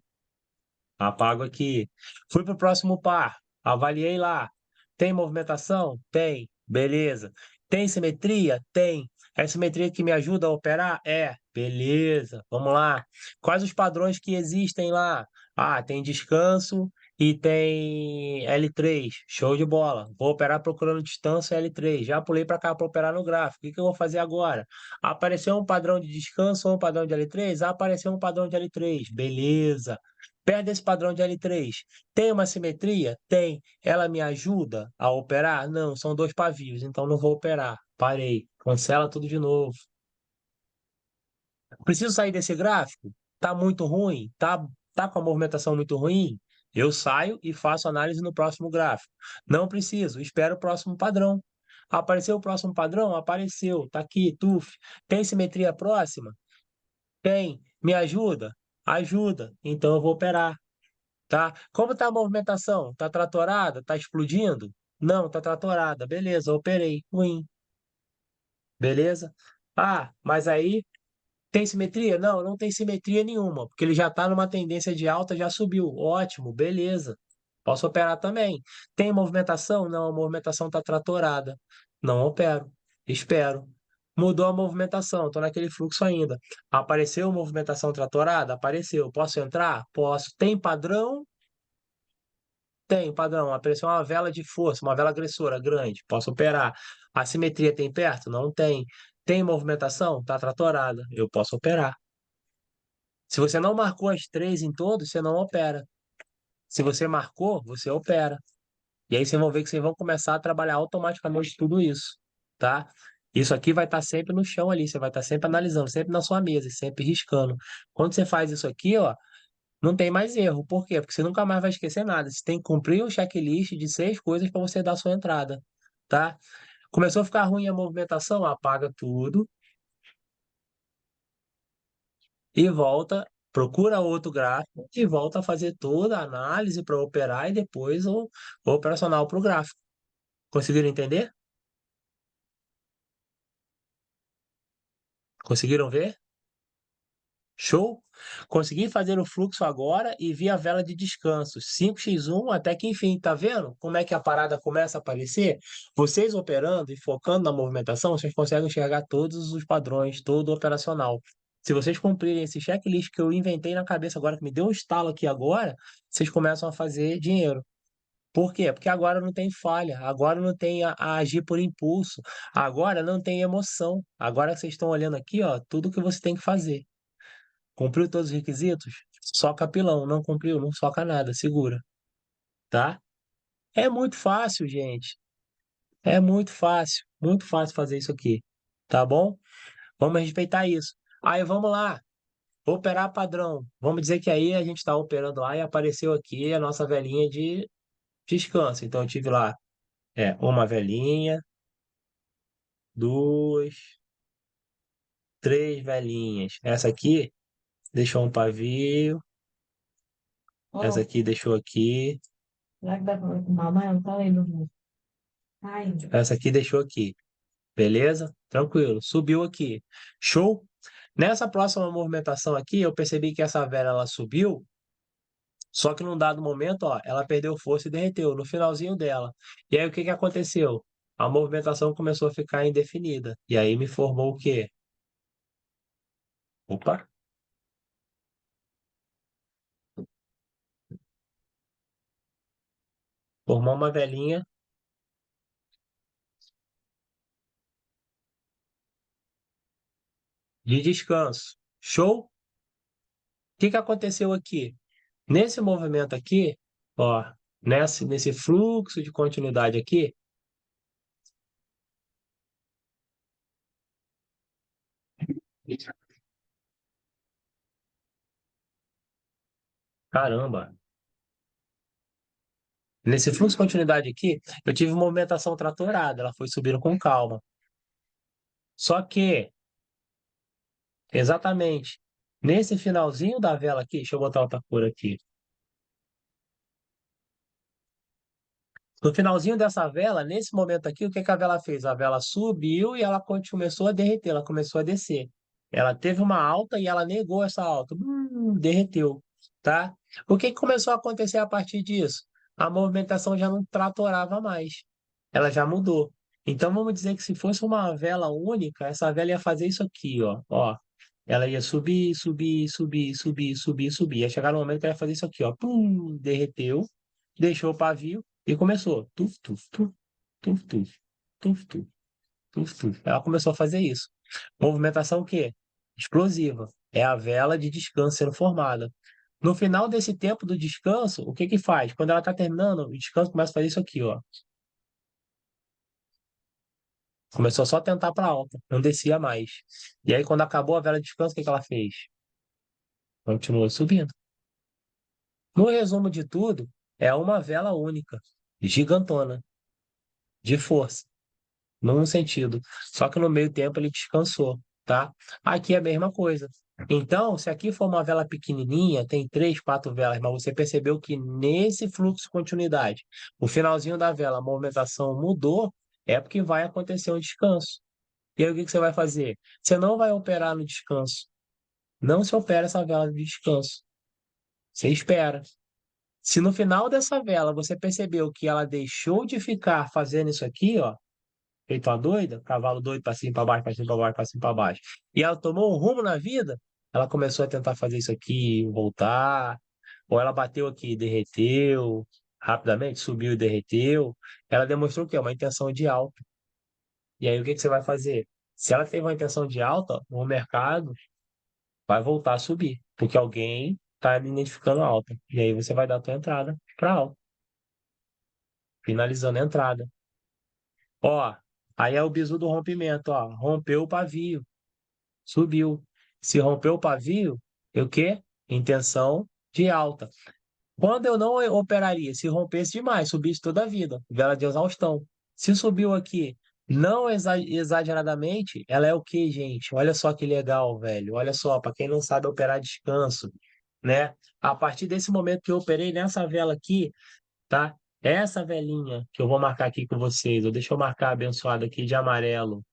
Apago aqui. Fui para o próximo par. Avaliei lá. Tem movimentação? Tem. Beleza. Tem simetria? Tem. É simetria que me ajuda a operar? É. Beleza. Vamos lá. Quais os padrões que existem lá? Ah, tem descanso e tem L3. Show de bola. Vou operar procurando distância L3. Já pulei para cá para operar no gráfico. O que eu vou fazer agora? Apareceu um padrão de descanso ou um padrão de L3? Apareceu um padrão de L3. Beleza. Perto desse padrão de L3, tem uma simetria? Tem. Ela me ajuda a operar? Não, são dois pavios, então não vou operar. Parei. Cancela tudo de novo. Preciso sair desse gráfico? Tá muito ruim? Tá com a movimentação muito ruim? Eu saio e faço análise no próximo gráfico. Não preciso, espero o próximo padrão. Apareceu o próximo padrão? Apareceu. Tá aqui, tuf. Tem simetria próxima? Tem. Me ajuda? Ajuda. Então eu vou operar. Tá? Como tá a movimentação? Tá tratorada? Tá explodindo? Não, tá tratorada. Beleza, operei. Ruim. Beleza? Ah, mas aí tem simetria? Não, não tem simetria nenhuma, porque ele já está numa tendência de alta, já subiu. Ótimo, beleza. Posso operar também. Tem movimentação? Não, a movimentação está tratorada. Não opero. Espero. Mudou a movimentação, estou naquele fluxo ainda. Apareceu movimentação tratorada? Apareceu. Posso entrar? Posso. Tem padrão? Tem padrão. Apareceu uma vela de força, uma vela agressora grande. Posso operar. Assimetria tem perto? Não tem. Tem movimentação? Está tratorada. Eu posso operar. Se você não marcou as três em todos, você não opera. Se você marcou, você opera. E aí vocês vão ver que vocês vão começar a trabalhar automaticamente tudo isso, tá? Isso aqui vai estar sempre no chão ali, você vai estar sempre analisando, sempre na sua mesa, sempre riscando. Quando você faz isso aqui, ó, não tem mais erro. Por quê? Porque você nunca mais vai esquecer nada. Você tem que cumprir um checklist de 6 coisas para você dar a sua entrada, tá? Começou a ficar ruim a movimentação, apaga tudo e volta, procura outro gráfico e volta a fazer toda a análise para operar e depois o operacional para o gráfico. Conseguiram entender? Conseguiram ver? Show? Consegui fazer o fluxo agora e vi a vela de descanso. 5x1 até que enfim, tá vendo como é que a parada começa a aparecer? Vocês operando e focando na movimentação, vocês conseguem enxergar todos os padrões, todo o operacional. Se vocês cumprirem esse checklist que eu inventei na cabeça agora, que me deu um estalo aqui agora, vocês começam a fazer dinheiro. Por quê? Porque agora não tem falha, agora não tem a agir por impulso, agora não tem emoção. Agora que vocês estão olhando aqui, ó, tudo que você tem que fazer. Cumpriu todos os requisitos? Soca pilão. Não cumpriu? Não soca nada. Segura. tá? É muito fácil, gente. É muito fácil fazer isso aqui, tá bom? Vamos respeitar isso. Aí vamos lá, operar padrão. Vamos dizer que aí a gente está operando lá e apareceu aqui a nossa velinha de descanso. Então eu tive lá uma velinha, duas, três velinhas. Essa aqui deixou um pavio, essa aqui deixou aqui, Será que dá pra tomar banho? Não tá lendo. Ai, essa aqui deixou aqui. Beleza? Tranquilo. Subiu aqui. Show? Nessa próxima movimentação aqui, eu percebi que essa vela ela subiu, só que num dado momento, ó, ela perdeu força e derreteu no finalzinho dela. E aí o que que aconteceu? A movimentação começou a ficar indefinida. E aí me formou o quê? Opa! Formou uma velinha de descanso. Show? O que que aconteceu aqui? Nesse movimento aqui, ó, nesse fluxo de continuidade aqui, caramba! Nesse fluxo de continuidade aqui, eu tive movimentação tratorada, ela foi subindo com calma. Só que, exatamente, nesse finalzinho da vela aqui, deixa eu botar outra cor aqui. No finalzinho dessa vela, nesse momento aqui, o que que a vela fez? A vela subiu e ela começou a derreter, ela começou a descer. Ela teve uma alta e ela negou essa alta. Derreteu, tá? O que que começou a acontecer a partir disso? A movimentação já não tratorava mais. Ela já mudou. Então vamos dizer que se fosse uma vela única, essa vela ia fazer isso aqui, ó. Ó. Ela ia subir, subir, subir, subir, subir, subir. Ia chegar no momento que ela ia fazer isso aqui, ó. Derreteu, deixou o pavio e começou. Tuf, tuf, tuf, tuf, tuf, tuf, tuf, tuf, tuf. Ela começou a fazer isso. Movimentação o quê? Explosiva. É a vela de descanso sendo formada. No final desse tempo do descanso, o que que faz? Quando ela está terminando, o descanso começa a fazer isso aqui, ó. Começou só a tentar para alta, não descia mais. E aí, quando acabou a vela de descanso, o que que ela fez? Continuou subindo. No resumo de tudo, é uma vela única, gigantona, de força, num sentido. Só que no meio tempo ele descansou, tá? Aqui é a mesma coisa. Então, se aqui for uma vela pequenininha, tem três, quatro velas, mas você percebeu que nesse fluxo de continuidade, o finalzinho da vela, a movimentação mudou, é porque vai acontecer um descanso. E aí o que que você vai fazer? Você não vai operar no descanso. Não se opera essa vela de descanso. Você espera. Se no final dessa vela você percebeu que ela deixou de ficar fazendo isso aqui, ó, feito uma doida, cavalo doido para cima, para baixo, para cima, para baixo, para cima, para baixo, e ela tomou um rumo na vida, ela começou a tentar fazer isso aqui, voltar, ou ela bateu aqui e derreteu rapidamente, subiu e derreteu. Ela demonstrou o quê? Uma intenção de alta. E aí o que que você vai fazer? Se ela teve uma intenção de alta, o mercado vai voltar a subir, porque alguém está identificando a alta. E aí você vai dar a tua entrada para alta, finalizando a entrada. Ó, aí é o bizu do rompimento, ó. Rompeu o pavio, subiu. Se rompeu o pavio, o quê? Intenção de alta. Quando eu não operaria, se rompesse demais, subisse toda a vida, vela de exaustão. Se subiu aqui, não exageradamente, ela é o quê, gente? Olha só que legal, velho. Olha só, para quem não sabe operar descanso, né? A partir desse momento que eu operei nessa vela aqui, tá? Essa velinha que eu vou marcar aqui com vocês, ou deixa eu marcar abençoada aqui de amarelo.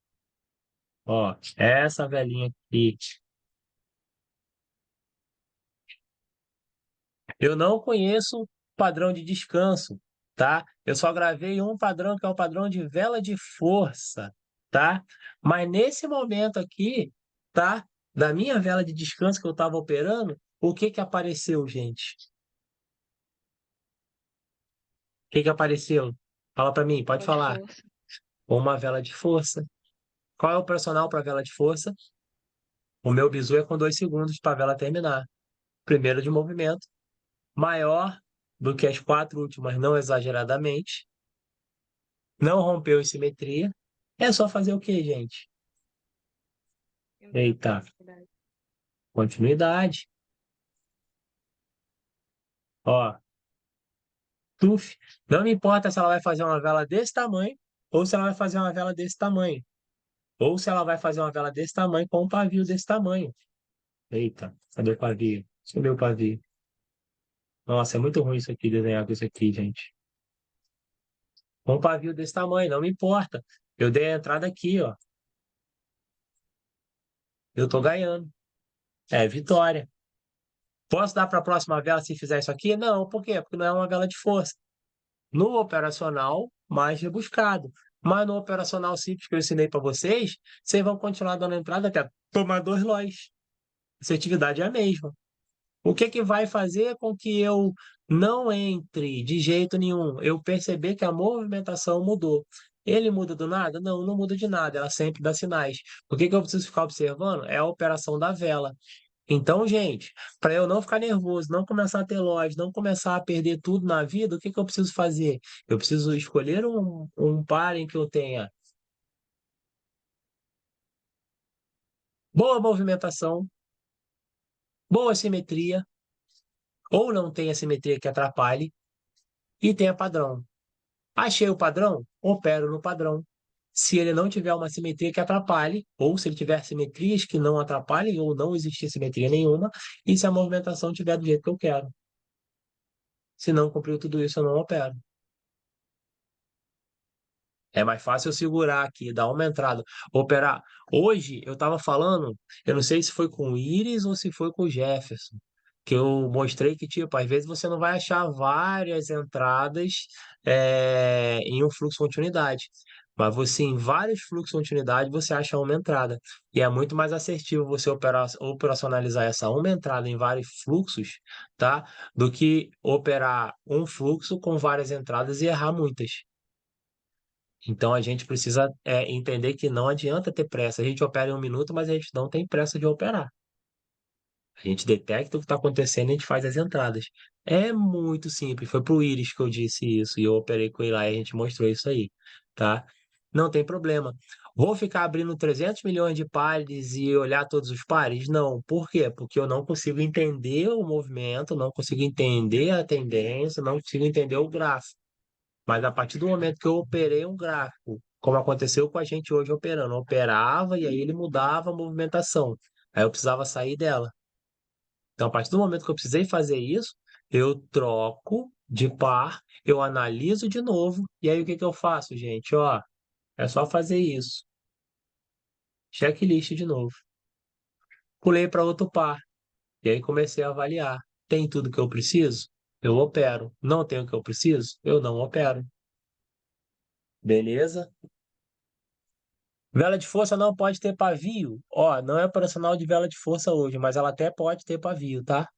Ó, essa velinha aqui. Eu não conheço padrão de descanso, tá? Eu só gravei um padrão que é o padrão de vela de força, tá? Mas nesse momento aqui, tá? Da minha vela de descanso que eu estava operando, o que que apareceu, gente? O que que apareceu? Fala para mim, pode Vela de falar. força. Uma vela de força. Qual é o personal para vela de força? O meu bizu é com 2 segundos para a vela terminar. Primeiro de movimento, maior do que as 4 últimas, não exageradamente. Não rompeu em simetria. É só fazer o quê, gente? Eita, continuidade. Ó, tuf. Não me importa se ela vai fazer uma vela desse tamanho ou se ela vai fazer uma vela desse tamanho. Ou se ela vai fazer uma vela desse tamanho com um pavio desse tamanho. Eita, cadê o pavio? Cadê o pavio? Nossa, é muito ruim isso aqui, desenhar com isso aqui, gente. Com um pavio desse tamanho, não me importa. Eu dei a entrada aqui, ó. Eu tô ganhando. É vitória. Posso dar para a próxima vela se fizer isso aqui? Não, por quê? Porque não é uma vela de força. No operacional, mais rebuscado. Mas no operacional simples que eu ensinei para vocês, vocês vão continuar dando entrada até tomar 2 lós. A assertividade é a mesma. O que que vai fazer com que eu não entre de jeito nenhum? Eu perceber que a movimentação mudou. Ele muda do nada? Não, não muda de nada. Ela sempre dá sinais. O que que eu preciso ficar observando? É a operação da vela. Então, gente, para eu não ficar nervoso, não começar a ter loja, não começar a perder tudo na vida, o que que eu preciso fazer? Eu preciso escolher um par em que eu tenha boa movimentação, boa simetria, ou não tenha simetria que atrapalhe, e tenha padrão. Achei o padrão? Opero no padrão. Se ele não tiver uma simetria que atrapalhe, ou se ele tiver simetrias que não atrapalhem, ou não existir simetria nenhuma, e se a movimentação tiver do jeito que eu quero. Se não cumpriu tudo isso, eu não opero. É mais fácil eu segurar aqui, dar uma entrada, operar. Hoje eu estava falando, eu não sei se foi com o Iris ou se foi com o Jefferson, que eu mostrei que, tipo, às vezes você não vai achar várias entradas em um fluxo continuidade. Mas você, em vários fluxos continuidade, você acha uma entrada. E é muito mais assertivo você operacionalizar essa uma entrada em vários fluxos, tá? Do que operar um fluxo com várias entradas e errar muitas. Então a gente precisa entender que não adianta ter pressa. A gente opera em 1 minuto, mas a gente não tem pressa de operar. A gente detecta o que está acontecendo e a gente faz as entradas. É muito simples. Foi para o Iris que eu disse isso e eu operei com ele lá e a gente mostrou isso aí, tá? Não tem problema. Vou ficar abrindo 300 milhões de pares e olhar todos os pares? Não. Por quê? Porque eu não consigo entender o movimento, não consigo entender a tendência, não consigo entender o gráfico. Mas a partir do momento que eu operei um gráfico, como aconteceu com a gente hoje operando, eu operava e aí ele mudava a movimentação. Aí eu precisava sair dela. Então, a partir do momento que eu precisei fazer isso, eu troco de par, eu analiso de novo, e aí o que que eu faço, gente? Ó, é só fazer isso. Checklist de novo. Pulei para outro par, e aí comecei a avaliar. Tem tudo que eu preciso? Eu opero. Não tenho o que eu preciso? Eu não opero. Beleza? Vela de força não pode ter pavio. Ó, não é operacional de vela de força hoje, mas ela até pode ter pavio, tá?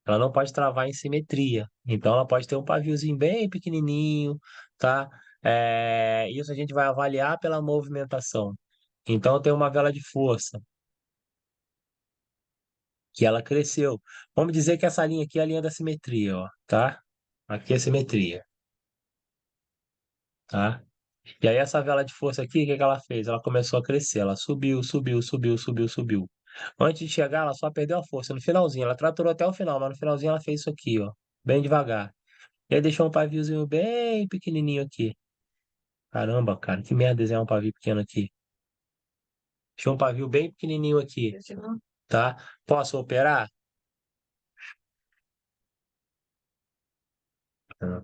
Ela não pode travar em simetria. Então ela pode ter um paviozinho bem pequenininho, tá? Isso a gente vai avaliar pela movimentação. Então eu tenho uma vela de força que ela cresceu. Vamos dizer que essa linha aqui é a linha da simetria, ó, tá? Aqui é a simetria, tá? E aí essa vela de força aqui, o que que ela fez? Ela começou a crescer, ela subiu, subiu, subiu, subiu, subiu. Antes de chegar, ela só perdeu a força. No finalzinho, ela tratorou até o final, mas no finalzinho ela fez isso aqui, ó, bem devagar. E aí deixou um paviozinho bem pequenininho aqui. Caramba, cara, que merda desenhar um pavio pequeno aqui. Deixou um pavio bem pequenininho aqui, tá? Posso operar? Ah,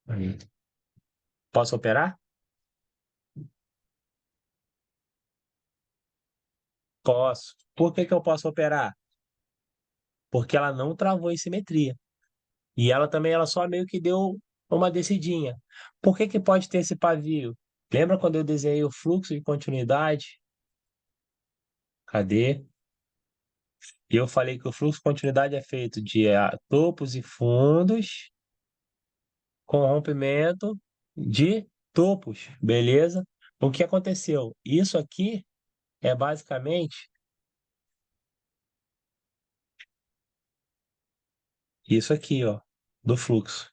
aí. Posso operar? Posso. Por que que eu posso operar? Porque ela não travou em simetria. E ela também, ela só meio que deu uma descidinha. Por que que pode ter esse pavio? Lembra quando eu desenhei o fluxo de continuidade? Cadê? E eu falei que o fluxo de continuidade é feito de topos e fundos com rompimento de topos, beleza? O que aconteceu? Isso aqui é basicamente isso aqui, ó, do fluxo.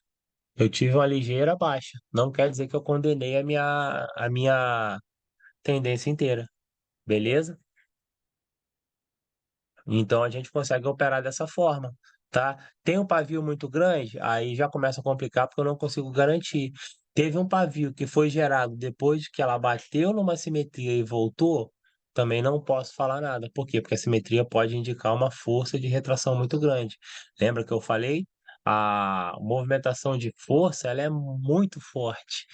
Eu tive uma ligeira baixa. Não quer dizer que eu condenei a minha tendência inteira, beleza? Então a gente consegue operar dessa forma, tá? Tem um pavio muito grande, aí já começa a complicar porque eu não consigo garantir. Teve um pavio que foi gerado depois que ela bateu numa simetria e voltou, também não posso falar nada. Por quê? Porque a simetria pode indicar uma força de retração muito grande. Lembra que eu falei? A movimentação de força, ela é muito forte.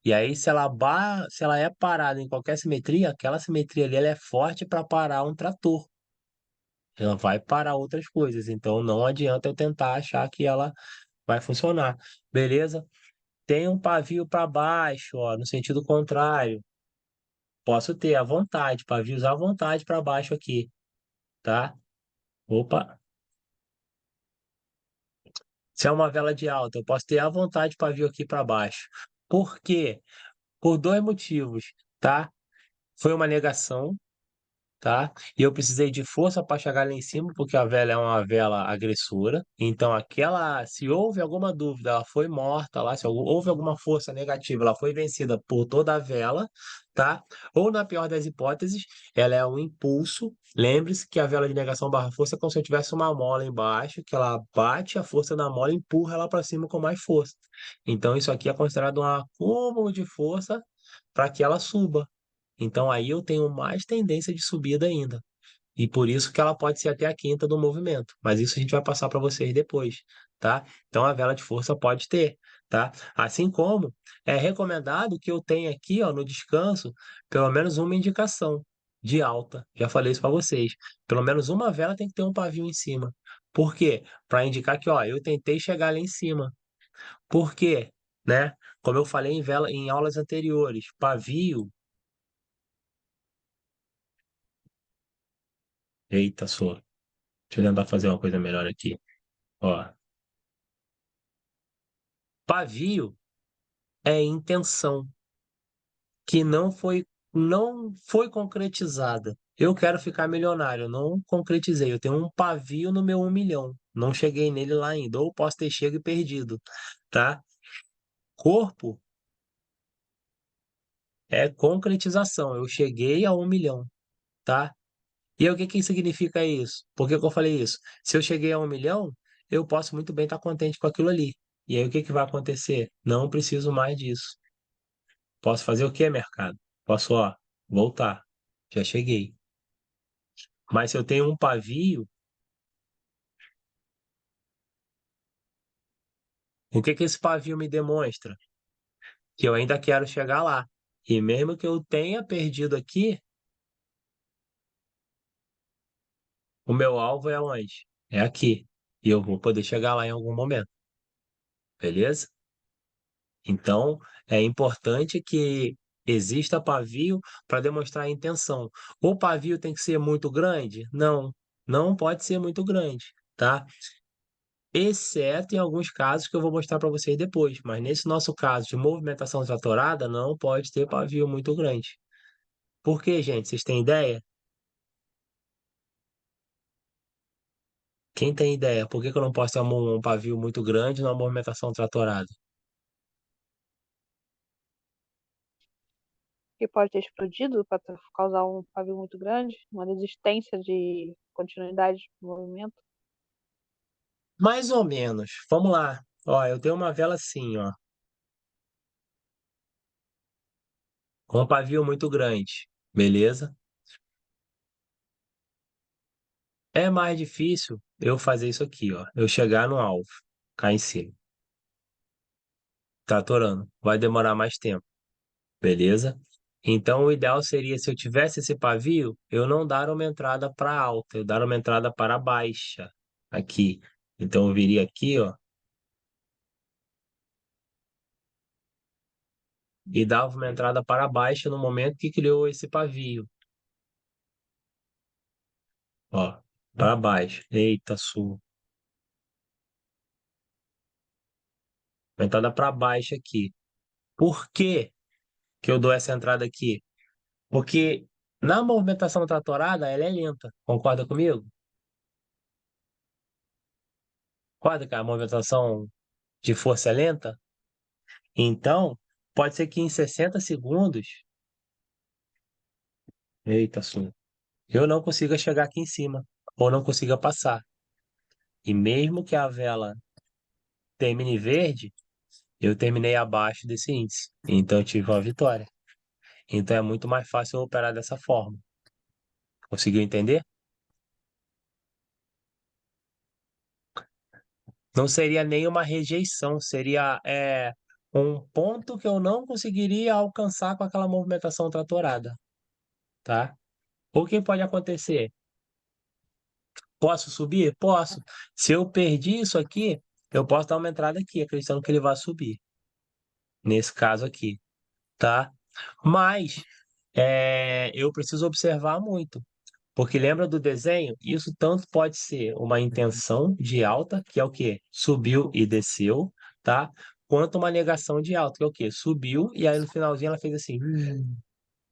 E aí, se ela é parada em qualquer simetria, aquela simetria ali ela é forte para parar um trator. Ela vai para outras coisas, então não adianta eu tentar achar que ela vai funcionar, beleza? Tem um pavio para baixo, ó, no sentido contrário. Posso ter à vontade, pavios à vontade para baixo aqui, tá? Opa, se é uma vela de alta, eu posso ter à vontade pavio aqui para baixo. Por quê? Por dois motivos, tá? Foi uma negação, tá? E eu precisei de força para chegar lá em cima, porque a vela é uma vela agressora. Então, se houve alguma dúvida, ela foi morta lá, se houve alguma força negativa, ela foi vencida por toda a vela, tá? Ou, na pior das hipóteses, ela é um impulso. Lembre-se que a vela de negação barra força é como se eu tivesse uma mola embaixo, que ela bate a força da mola e empurra ela para cima com mais força. Então, isso aqui é considerado um acúmulo de força para que ela suba. Então aí eu tenho mais tendência de subida ainda. E por isso que ela pode ser até a quinta do movimento. Mas isso a gente vai passar para vocês depois, tá? Então a vela de força pode ter, tá? Assim como é recomendado que eu tenha aqui, ó, no descanso, pelo menos uma indicação de alta. Já falei isso para vocês. Pelo menos uma vela tem que ter um pavio em cima. Por quê? Para indicar que, ó, eu tentei chegar lá em cima. Por quê? Né? Como eu falei em aulas anteriores, pavio. Eita, só. Deixa eu tentar fazer uma coisa melhor aqui. Ó, pavio é intenção que não foi concretizada. Eu quero ficar milionário, eu não concretizei. Eu tenho um pavio no meu 1 milhão. Não cheguei nele lá ainda. Ou posso ter chego e perdido, tá? Corpo é concretização. Eu cheguei a 1 milhão, tá? E aí, o que que significa isso? Por que que eu falei isso? Se eu cheguei a 1 milhão, eu posso muito bem estar contente com aquilo ali. E aí, o que que vai acontecer? Não preciso mais disso. Posso fazer o quê, mercado? Posso, ó, voltar. Já cheguei. Mas se eu tenho um pavio, o que que esse pavio me demonstra? Que eu ainda quero chegar lá. E mesmo que eu tenha perdido aqui, o meu alvo é onde? É aqui. E eu vou poder chegar lá em algum momento. Beleza? Então, é importante que exista pavio para demonstrar a intenção. O pavio tem que ser muito grande? Não, não pode ser muito grande, tá? Exceto em alguns casos que eu vou mostrar para vocês depois. Mas nesse nosso caso de movimentação tratorada, não pode ter pavio muito grande. Por quê, gente? Vocês têm ideia? Quem tem ideia? Por que que eu não posso ter um pavio muito grande numa movimentação tratorada? Que pode ter explodido para causar um pavio muito grande, uma resistência de continuidade do movimento. Mais ou menos. Vamos lá. Ó, eu tenho uma vela assim, ó, com um pavio muito grande. Beleza? É mais difícil eu fazer isso aqui, ó. Eu chegar no alvo, cá em cima. Tratorando. Vai demorar mais tempo. Beleza? Então, o ideal seria, se eu tivesse esse pavio, eu não dar uma entrada para alta, eu dar uma entrada para baixa, aqui. Então, eu viria aqui, ó, e dava uma entrada para baixa no momento que criou esse pavio. Ó, para baixo. Eita, sul. Uma entrada para baixo aqui. Por que que eu dou essa entrada aqui? Porque na movimentação tratorada, ela é lenta. Concorda comigo? Concorda que a movimentação de força é lenta? Então, pode ser que em 60 segundos, eita, eu não consiga chegar aqui em cima, ou não consiga passar. E mesmo que a vela termine verde, eu terminei abaixo desse índice. Então, eu tive uma vitória. Então, é muito mais fácil eu operar dessa forma. Conseguiu entender? Não seria nenhuma rejeição, seria um ponto que eu não conseguiria alcançar com aquela movimentação tratorada, tá? O que pode acontecer? Posso subir? Posso. Se eu perdi isso aqui, eu posso dar uma entrada aqui, acreditando que ele vai subir. Nesse caso aqui, tá? Mas eu preciso observar muito. Porque lembra do desenho? Isso tanto pode ser uma intenção de alta, que é o quê? Subiu e desceu, tá? Quanto uma negação de alta, que é o quê? Subiu e aí no finalzinho ela fez assim,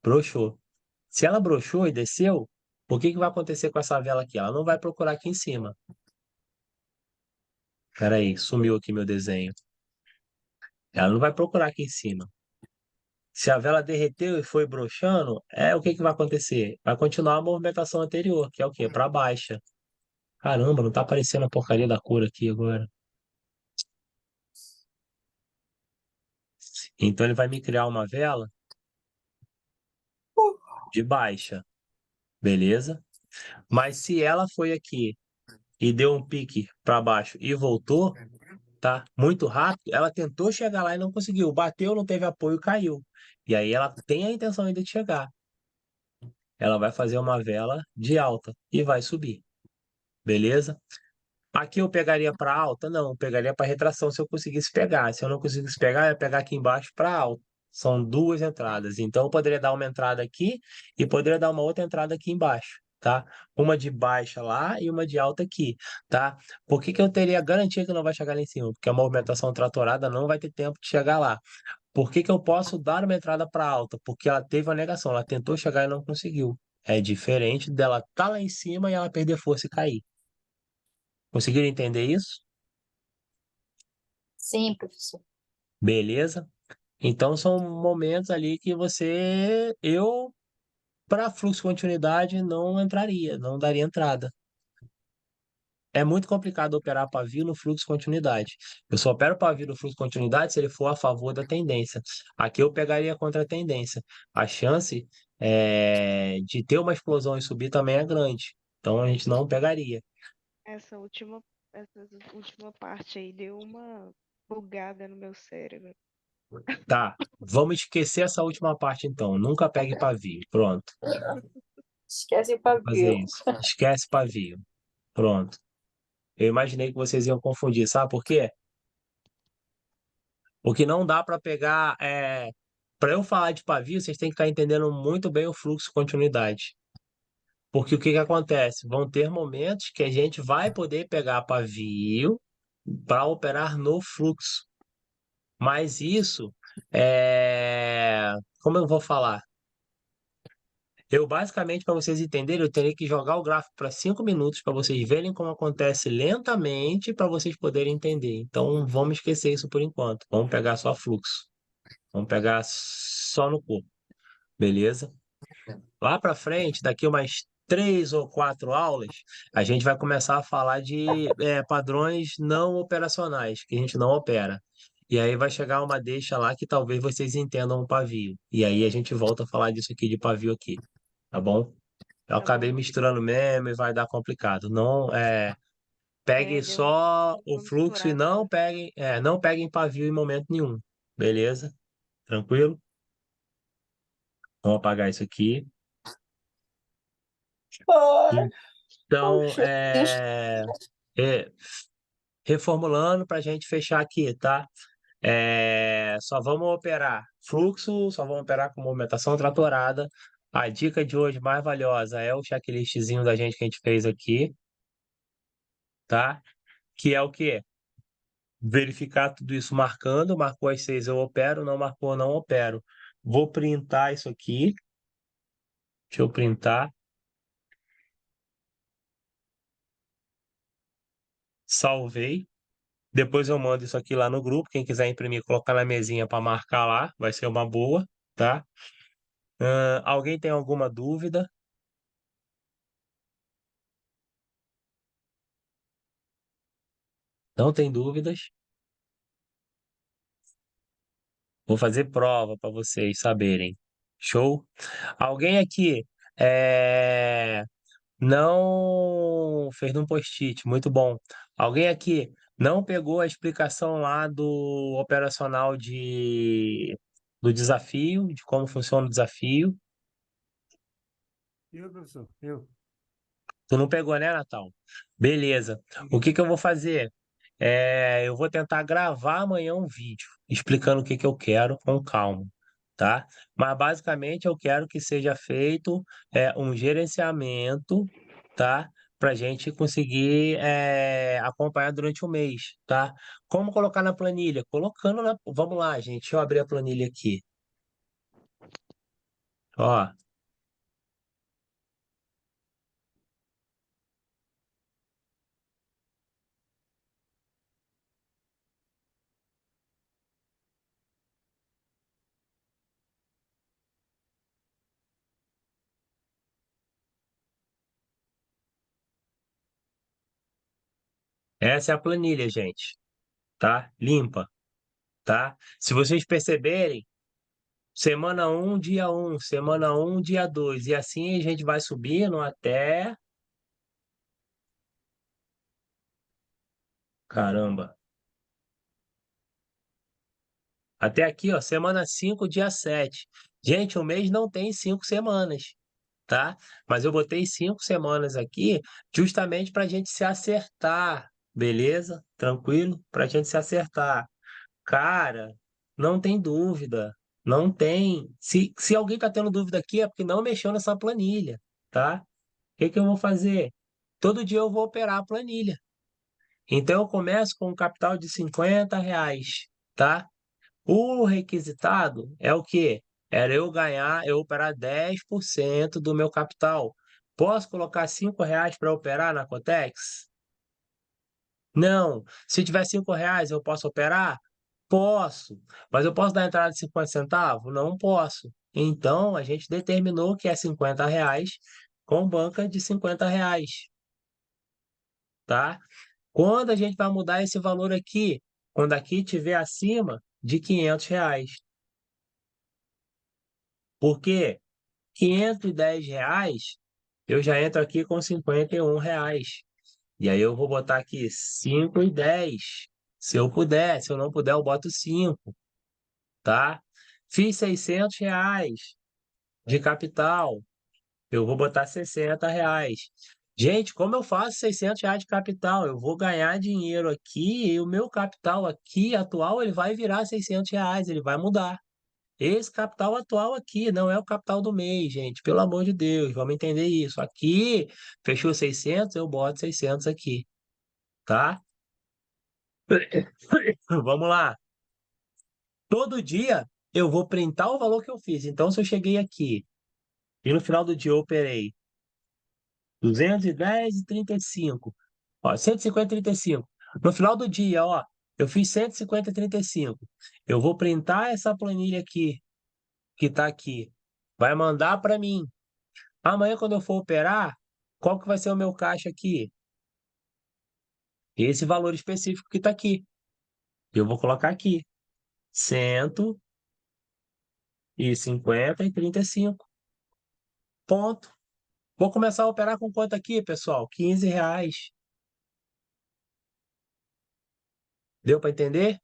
broxou. Se ela broxou e desceu, o que que vai acontecer com essa vela aqui? Ela não vai procurar aqui em cima. Peraí, sumiu aqui meu desenho. Ela não vai procurar aqui em cima. Se a vela derreteu e foi broxando, o que que vai acontecer? Vai continuar a movimentação anterior, que é o quê? Para baixa. Caramba, não tá aparecendo a porcaria da cor aqui agora. Então ele vai me criar uma vela de baixa, beleza? Mas se ela foi aqui e deu um pique para baixo e voltou, tá? Muito rápido, ela tentou chegar lá e não conseguiu. Bateu, não teve apoio, caiu. E aí ela tem a intenção ainda de chegar. Ela vai fazer uma vela de alta e vai subir, beleza? Aqui eu pegaria para alta? Não, eu pegaria para retração se eu conseguisse pegar. Se eu não conseguisse pegar, eu ia pegar aqui embaixo para alta. São duas entradas. Então eu poderia dar uma entrada aqui e poderia dar uma outra entrada aqui embaixo, tá? Uma de baixa lá e uma de alta aqui, tá? Por que que eu teria garantia que não vai chegar lá em cima? Porque a movimentação tratorada não vai ter tempo de chegar lá. Por que que eu posso dar uma entrada para alta? Porque ela teve uma negação, ela tentou chegar e não conseguiu. É diferente dela estar lá em cima e ela perder força e cair. Conseguiram entender isso? Sim, professor. Beleza? Então são momentos ali que para fluxo de continuidade, não entraria, não daria entrada. É muito complicado operar pavio no fluxo de continuidade. Eu só opero pavio no fluxo de continuidade se ele for a favor da tendência. Aqui eu pegaria contra a tendência. A chance de ter uma explosão e subir também é grande. Então a gente não pegaria. Essa última parte aí deu uma bugada no meu cérebro. Tá, vamos esquecer essa última parte então. Nunca pegue pavio. Pronto, Esquece o vou fazer pavio. isso. Esquece pavio. Pronto. Eu imaginei que vocês iam confundir, sabe por quê? Porque não dá para pegar. Para eu falar de pavio, vocês têm que estar entendendo muito bem o fluxo de continuidade. Porque o que que acontece? Vão ter momentos que a gente vai poder pegar pavio para operar no fluxo. Mas isso como eu vou falar? Eu, basicamente, para vocês entenderem, eu teria que jogar o gráfico para 5 minutos para vocês verem como acontece lentamente para vocês poderem entender. Então, vamos esquecer isso por enquanto. Vamos pegar só fluxo. Vamos pegar só no corpo, beleza? Lá para frente, daqui umas 3 ou 4 aulas, a gente vai começar a falar de padrões não operacionais, que a gente não opera. E aí vai chegar uma deixa lá que talvez vocês entendam o pavio. E aí a gente volta a falar disso aqui de pavio aqui, tá bom? Eu Tá acabei bom. misturando mesmo e vai dar complicado. Não, peguem só Deu o uma fluxo e misturada mesmo. não peguem pavio em momento nenhum. Beleza? Tranquilo? Vamos apagar isso aqui. Ai, Então, poxa, Deus. é, reformulando para a gente fechar aqui, tá? Só vamos operar fluxo, só vamos operar com movimentação tratorada. A dica de hoje mais valiosa é o checklistzinho da gente que a gente fez aqui, tá? Que é o quê? Verificar tudo isso marcando, marcou as 6 eu opero, não marcou eu não opero. Vou printar isso aqui. Deixa eu printar. Salvei. Depois eu mando isso aqui lá no grupo. Quem quiser imprimir, colocar na mesinha para marcar lá, vai ser uma boa, tá? Alguém tem alguma dúvida? Não tem dúvidas? Vou fazer prova para vocês saberem. Show? Alguém aqui não fez um post-it, muito bom. Alguém aqui não pegou a explicação lá do operacional do desafio, de como funciona o desafio? Eu, professor, eu. Tu não pegou, né, Natal? Beleza. O que que eu vou fazer? Eu vou tentar gravar amanhã um vídeo explicando o que que eu quero com calma, tá? Mas basicamente eu quero que seja feito um gerenciamento, tá? Para a gente conseguir acompanhar durante o mês, tá? Como colocar na planilha? Colocando na. Vamos lá, gente. Deixa eu abrir a planilha aqui. Ó, essa é a planilha, gente, tá? Limpa, tá? Se vocês perceberem, semana um dia um, semana um dia 2 e assim a gente vai subindo até. Caramba. Até aqui, ó, semana 5 dia 7. Gente, o mês não tem 5 semanas, tá? Mas eu botei 5 semanas aqui justamente para a gente se acertar, beleza? Tranquilo? Para a gente se acertar. Cara, não tem dúvida. Não tem. Se alguém tá tendo dúvida aqui, é porque não mexeu nessa planilha, tá? O que que eu vou fazer? Todo dia eu vou operar a planilha. Então, eu começo com um capital de R$ 50, tá? O requisitado é o quê? Era eu operar 10% do meu capital. Posso colocar R$ 5 para operar na Cotex? Não. Se tiver R$ 5, eu posso operar? Posso. Mas eu posso dar entrada de 50 centavos? Não posso. Então, a gente determinou que é R$ 50 com banca de R$ 50, tá? Quando a gente vai mudar esse valor aqui? Quando aqui estiver acima de R$ 500. Por quê? R$ 510, eu já entro aqui com R$ 51. E aí eu vou botar aqui 5,10. Se eu puder, se eu não puder, eu boto 5, tá? Fiz R$ 600 de capital, eu vou botar R$ 60. Gente, como eu faço R$ 600 de capital? Eu vou ganhar dinheiro aqui e o meu capital aqui atual ele vai virar R$ 600, ele vai mudar. Esse capital atual aqui não é o capital do mês, gente. Pelo amor de Deus, vamos entender isso. Aqui, fechou 600, eu boto 600 aqui, tá? Vamos lá. Todo dia eu vou printar o valor que eu fiz. Então, se eu cheguei aqui e no final do dia eu operei 210,35, ó, 150,35. No final do dia, ó, eu fiz 150,35. Eu vou printar essa planilha aqui, que tá aqui. Vai mandar para mim. Amanhã, quando eu for operar, qual que vai ser o meu caixa aqui? Esse valor específico que está aqui. Eu vou colocar aqui. 150,35. Ponto. Vou começar a operar com quanto aqui, pessoal? R$ 15. Deu para entender?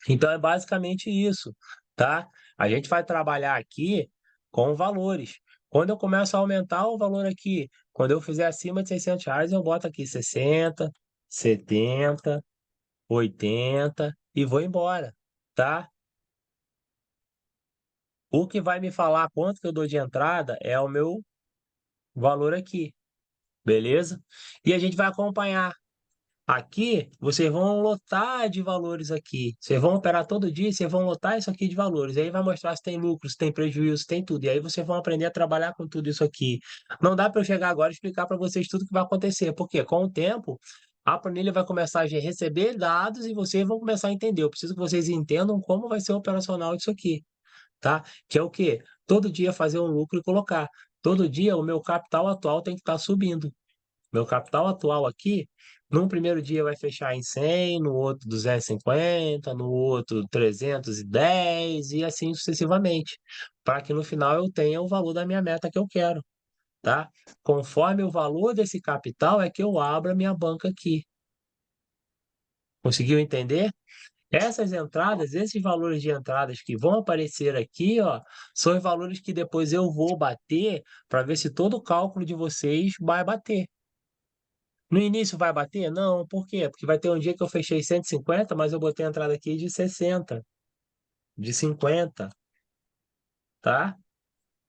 Então é basicamente isso, tá? A gente vai trabalhar aqui com valores. Quando eu começo a aumentar o valor aqui, quando eu fizer acima de R$ 600, eu boto aqui 60, 70, 80 e vou embora, tá? O que vai me falar quanto que eu dou de entrada é o meu valor aqui, beleza? E a gente vai acompanhar. Aqui, vocês vão lotar de valores aqui. Vocês vão operar todo dia, vocês vão lotar isso aqui de valores. Aí vai mostrar se tem lucro, se tem prejuízo, se tem tudo. E aí vocês vão aprender a trabalhar com tudo isso aqui. Não dá para eu chegar agora e explicar para vocês tudo que vai acontecer. Porque com o tempo, a planilha vai começar a receber dados e vocês vão começar a entender. Eu preciso que vocês entendam como vai ser operacional isso aqui, tá? Que é o quê? Todo dia fazer um lucro e colocar. Todo dia o meu capital atual tem que estar subindo. Meu capital atual aqui, num primeiro dia vai fechar em 100, no outro 250, no outro 310 e assim sucessivamente, para que no final eu tenha o valor da minha meta que eu quero, tá? Conforme o valor desse capital é que eu abro a minha banca aqui. Conseguiu entender? Essas entradas, esses valores de entradas que vão aparecer aqui, ó, são os valores que depois eu vou bater para ver se todo o cálculo de vocês vai bater. No início vai bater? Não, por quê? Porque vai ter um dia que eu fechei 150, mas eu botei a entrada aqui de 60, de 50, tá?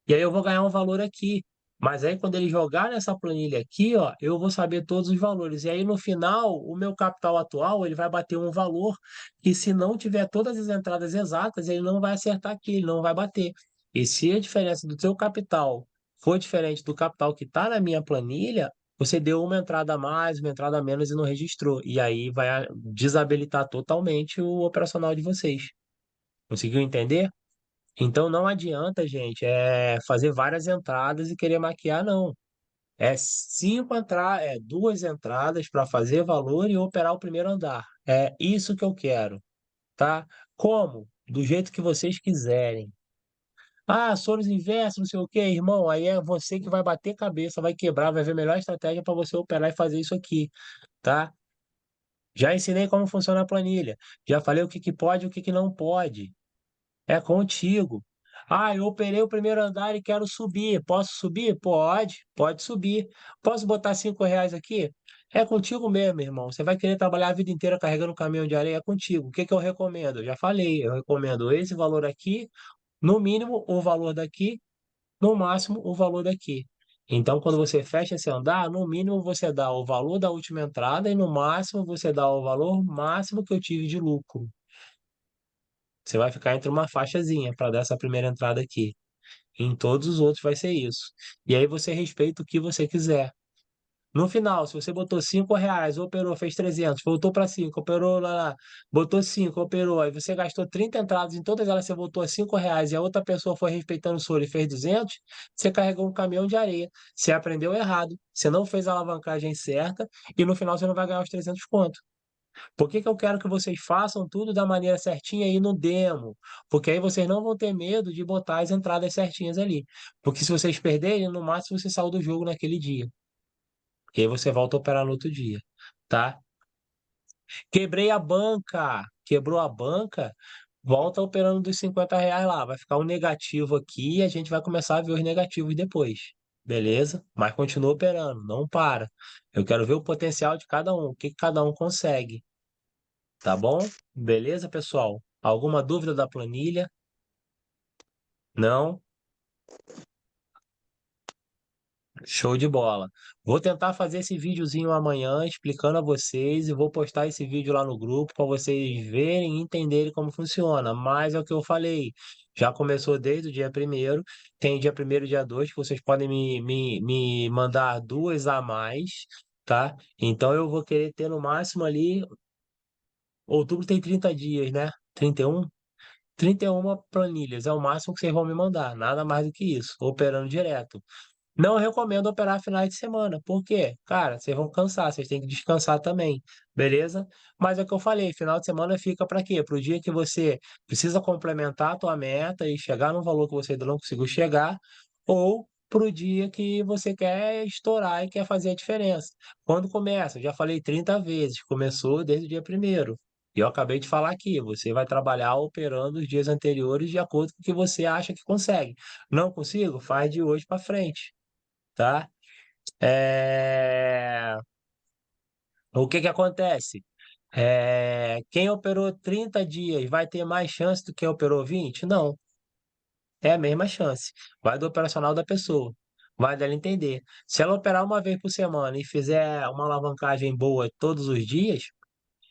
E aí eu vou ganhar um valor aqui. Mas aí quando ele jogar nessa planilha aqui, ó, eu vou saber todos os valores. E aí no final, o meu capital atual, ele vai bater um valor que se não tiver todas as entradas exatas, ele não vai acertar aqui, ele não vai bater. E se a diferença do seu capital for diferente do capital que está na minha planilha, você deu uma entrada a mais, uma entrada a menos e não registrou. E aí vai desabilitar totalmente o operacional de vocês. Conseguiu entender? Então não adianta, gente, fazer várias entradas e querer maquiar, não. É duas entradas para fazer valor e operar o primeiro andar. É isso que eu quero, tá? Como? Do jeito que vocês quiserem. Ah, Soros inverso, não sei o quê, irmão. Aí é você que vai bater cabeça, vai quebrar, vai ver a melhor estratégia para você operar e fazer isso aqui, tá? Já ensinei como funciona a planilha. Já falei o que que pode e o que que não pode. É contigo. Ah, eu operei o primeiro andar e quero subir. Posso subir? Pode subir. Posso botar R$ 5 aqui? É contigo mesmo, irmão. Você vai querer trabalhar a vida inteira carregando caminhão de areia? É contigo. O que que eu recomendo? Eu já falei, eu recomendo esse valor aqui, no mínimo o valor daqui, no máximo o valor daqui. Então, quando você fecha esse andar, no mínimo você dá o valor da última entrada e no máximo você dá o valor máximo que eu tive de lucro. Você vai ficar entre uma faixazinha para dar essa primeira entrada aqui. Em todos os outros vai ser isso. E aí você respeita o que você quiser. No final, se você botou R$ 5, operou, fez 300, voltou para 5, operou lá, botou 5, operou, aí você gastou 30 entradas, em todas elas você voltou a R$ 5 e a outra pessoa foi respeitando o soro e fez 200, você carregou um caminhão de areia. Você aprendeu errado, você não fez a alavancagem certa e no final você não vai ganhar os 300 conto. Por que que eu quero que vocês façam tudo da maneira certinha aí no demo? Porque aí vocês não vão ter medo de botar as entradas certinhas ali. Porque se vocês perderem, no máximo você saiu do jogo naquele dia. E aí você volta a operar no outro dia, tá? Quebrei a banca. Quebrou a banca, volta operando dos R$ 50 lá. Vai ficar um negativo aqui e a gente vai começar a ver os negativos depois. Beleza? Mas continua operando, não para. Eu quero ver o potencial de cada um, o que que cada um consegue. Tá bom? Beleza, pessoal? Alguma dúvida da planilha? Não? Show de bola. Vou tentar fazer esse videozinho amanhã explicando a vocês e vou postar esse vídeo lá no grupo para vocês verem e entenderem como funciona. Mas é o que eu falei, já começou desde o dia 1º, tem dia 1º e dia 2 que vocês podem me mandar duas a mais, tá? Então eu vou querer ter no máximo ali, outubro tem 30 dias, né? 31 planilhas é o máximo que vocês vão me mandar, nada mais do que isso, operando direto. Não recomendo operar finais de semana, por quê? Cara, vocês vão cansar, vocês têm que descansar também, beleza? Mas é o que eu falei, final de semana fica para quê? Para o dia que você precisa complementar a tua meta e chegar no valor que você ainda não conseguiu chegar, ou para o dia que você quer estourar e quer fazer a diferença. Quando começa? Eu já falei 30 vezes, começou desde o dia 1º. E eu acabei de falar aqui, você vai trabalhar operando os dias anteriores de acordo com o que você acha que consegue. Não consigo? Faz de hoje para frente, tá? O que que acontece? Quem operou 30 dias vai ter mais chance do que quem operou 20? Não, é a mesma chance. Vai do operacional da pessoa. vai dela entender. Se ela operar uma vez por semana e fizer uma alavancagem boa todos os dias,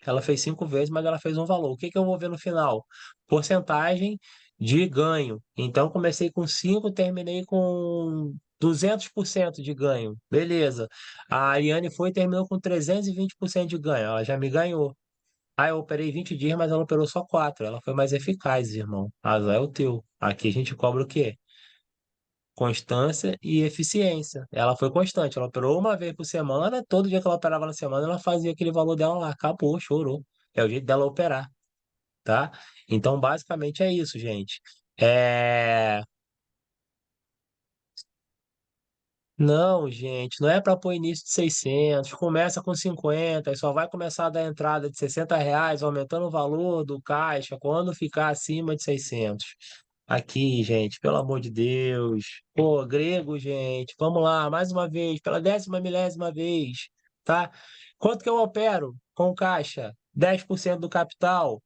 ela fez 5 vezes, mas ela fez um valor. O que que eu vou ver no final? Porcentagem de ganho. Então, comecei com 5, terminei com 200% de ganho. Beleza. A Ariane foi e terminou com 320% de ganho. Ela já me ganhou. Ah, eu operei 20 dias, mas ela operou só 4. Ela foi mais eficaz, irmão. Azar é o teu. Aqui a gente cobra o quê? Constância e eficiência. Ela foi constante. Ela operou uma vez por semana. Todo dia que ela operava na semana, ela fazia aquele valor dela lá. Acabou, chorou. É o jeito dela operar, tá? Então, basicamente é isso, gente. É... Não, gente, não é para pôr início de 600, começa com 50, e só vai começar a dar entrada de R$ 60, aumentando o valor do caixa quando ficar acima de 600. Aqui, gente, pelo amor de Deus. Pô, grego, gente, vamos lá, mais uma vez, pela 10ª milésima vez, tá? Quanto que eu opero com caixa? 10% do capital,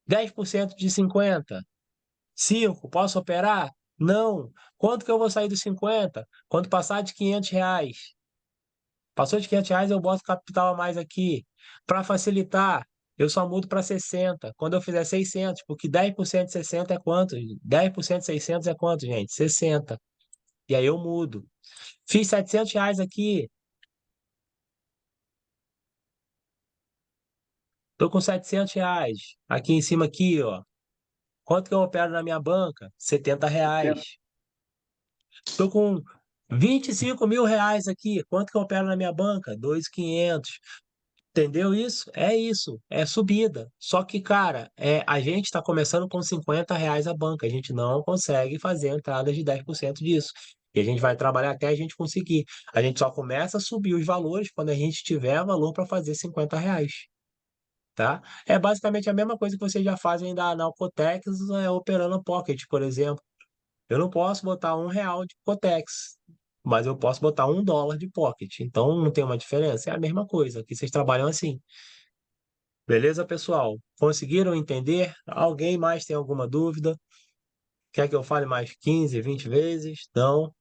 10% de 50. 5, posso operar? Não. Quanto que eu vou sair dos 50? Quando passar de R$ 500. Passou de R$ 500, eu boto capital a mais aqui. Para facilitar, eu só mudo para 60. Quando eu fizer 600, porque 10% de 60 é quanto? 10% de 600 é quanto, gente? 60. E aí eu mudo. Fiz R$ 700 aqui. Tô com R$ 700. Aqui em cima aqui, ó. Quanto que eu opero na minha banca? R$ 70. Tô com R$ 25.000 aqui. Quanto que eu opero na minha banca? 2.500. Entendeu isso? É isso. É subida. Só que, cara, a gente está começando com R$ 50 a banca. A gente não consegue fazer entradas de 10% disso. E a gente vai trabalhar até a gente conseguir. A gente só começa a subir os valores quando a gente tiver valor para fazer R$ 50. Tá? É basicamente a mesma coisa que vocês já fazem da Alcotex, operando Pocket, por exemplo. Eu não posso botar R$ 1 de Cotex, mas eu posso botar US$ 1 de Pocket. Então não tem uma diferença. É a mesma coisa. Aqui vocês trabalham assim. Beleza, pessoal? Conseguiram entender? Alguém mais tem alguma dúvida? Quer que eu fale mais 15, 20 vezes? Não.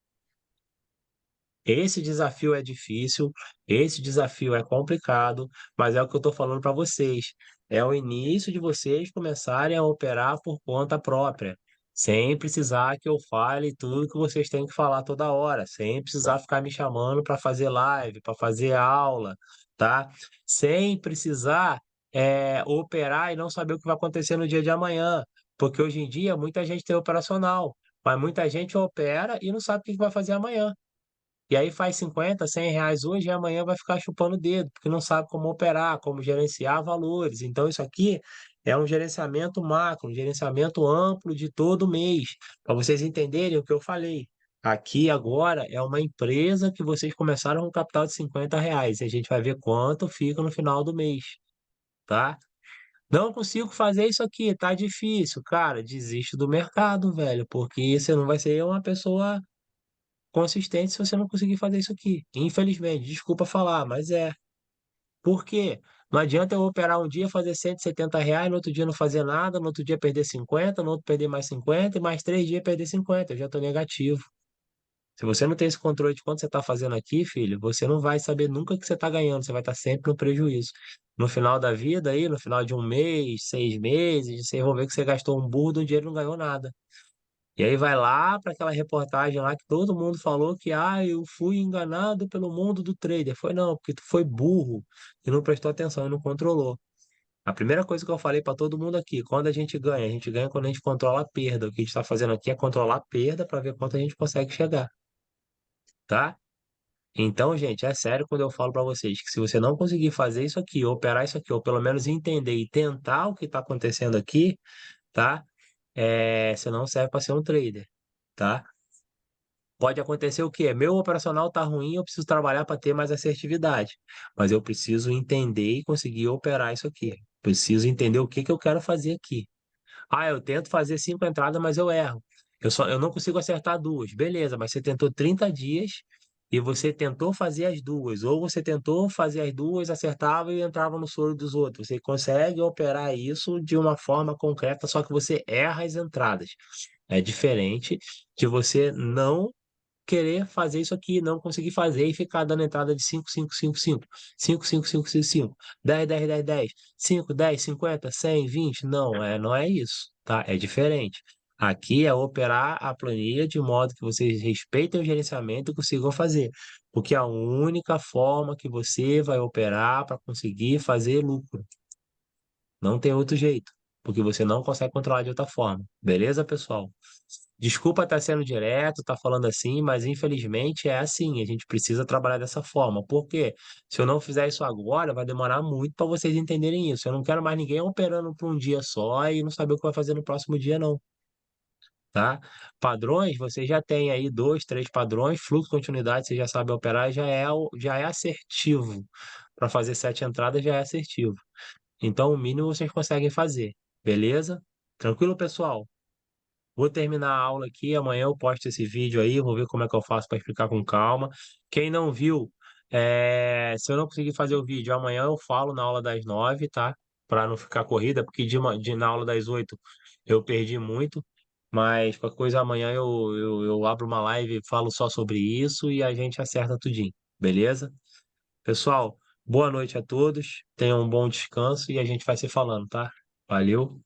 Esse desafio é difícil, esse desafio é complicado, mas é o que eu estou falando para vocês. É o início de vocês começarem a operar por conta própria, sem precisar que eu fale tudo que vocês têm que falar toda hora, sem precisar ficar me chamando para fazer live, para fazer aula, tá? Sem precisar operar e não saber o que vai acontecer no dia de amanhã, porque hoje em dia muita gente tem operacional, mas muita gente opera e não sabe o que vai fazer amanhã. E aí faz 50, R$ 100 hoje e amanhã vai ficar chupando o dedo, porque não sabe como operar, como gerenciar valores. Então, isso aqui é um gerenciamento macro, um gerenciamento amplo de todo mês, para vocês entenderem o que eu falei. Aqui agora é uma empresa que vocês começaram com um capital de R$ 50, e a gente vai ver quanto fica no final do mês, tá? Não consigo fazer isso aqui, tá difícil. Cara, desiste do mercado, velho, porque você não vai ser uma pessoa consistente se você não conseguir fazer isso aqui. Infelizmente, desculpa falar, mas é. Por quê? Não adianta eu operar um dia, fazer R$ 170, no outro dia não fazer nada, no outro dia perder 50, no outro perder mais 50 e mais 3 dias perder 50. Eu já estou negativo. Se você não tem esse controle de quanto você está fazendo aqui, filho, você não vai saber nunca o que você está ganhando, você vai estar sempre no prejuízo. No final da vida, aí, no final de um mês, 6 meses, você vai ver que você gastou um burro do dinheiro e não ganhou nada. E aí vai lá para aquela reportagem lá que todo mundo falou que eu fui enganado pelo mundo do trader. Foi não, porque tu foi burro e não prestou atenção e não controlou. A primeira coisa que eu falei para todo mundo aqui, quando a gente ganha quando a gente controla a perda. O que a gente está fazendo aqui é controlar a perda para ver quanto a gente consegue chegar, tá? Então, gente, é sério quando eu falo para vocês que se você não conseguir fazer isso aqui, ou operar isso aqui, ou pelo menos entender e tentar o que está acontecendo aqui, tá? Você não serve para ser um trader, tá? Pode acontecer o quê? Meu operacional está ruim, eu preciso trabalhar para ter mais assertividade. Mas eu preciso entender e conseguir operar isso aqui. Preciso entender o que que eu quero fazer aqui. Eu tento fazer 5 entradas, mas eu erro. Eu não consigo acertar duas. Beleza, mas você tentou 30 dias e você tentou fazer as duas. Ou você tentou fazer as duas, acertava e entrava no soro dos outros. Você consegue operar isso de uma forma concreta, só que você erra as entradas. É diferente de você não querer fazer isso aqui, não conseguir fazer e ficar dando entrada de 5, 5, 5, 5, 5, 5, 5, 5, 5, 10, 10, 10, 10, 5, 10, 50, 100, 20. Não é isso, tá? É diferente. Aqui é operar a planilha de modo que vocês respeitem o gerenciamento e consigam fazer. Porque é a única forma que você vai operar para conseguir fazer lucro. Não tem outro jeito, porque você não consegue controlar de outra forma. Beleza, pessoal? Desculpa estar sendo direto, estar falando assim, mas infelizmente é assim. A gente precisa trabalhar dessa forma. Por quê? Se eu não fizer isso agora, vai demorar muito para vocês entenderem isso. Eu não quero mais ninguém operando por um dia só e não saber o que vai fazer no próximo dia, não. Tá? Padrões, você já tem aí 2, 3 padrões, fluxo, continuidade, você já sabe operar, já é assertivo. Para fazer 7 entradas já é assertivo. Então, o mínimo vocês conseguem fazer, beleza? Tranquilo, pessoal? Vou terminar a aula aqui, amanhã eu posto esse vídeo aí, vou ver como é que eu faço para explicar com calma. Quem não viu, se eu não conseguir fazer o vídeo, amanhã eu falo na aula das 9, tá? Para não ficar corrida, porque na aula das 8 eu perdi muito. Mas qualquer coisa amanhã eu abro uma live, falo só sobre isso e a gente acerta tudinho, beleza? Pessoal, boa noite a todos, tenham um bom descanso e a gente vai se falando, tá? Valeu!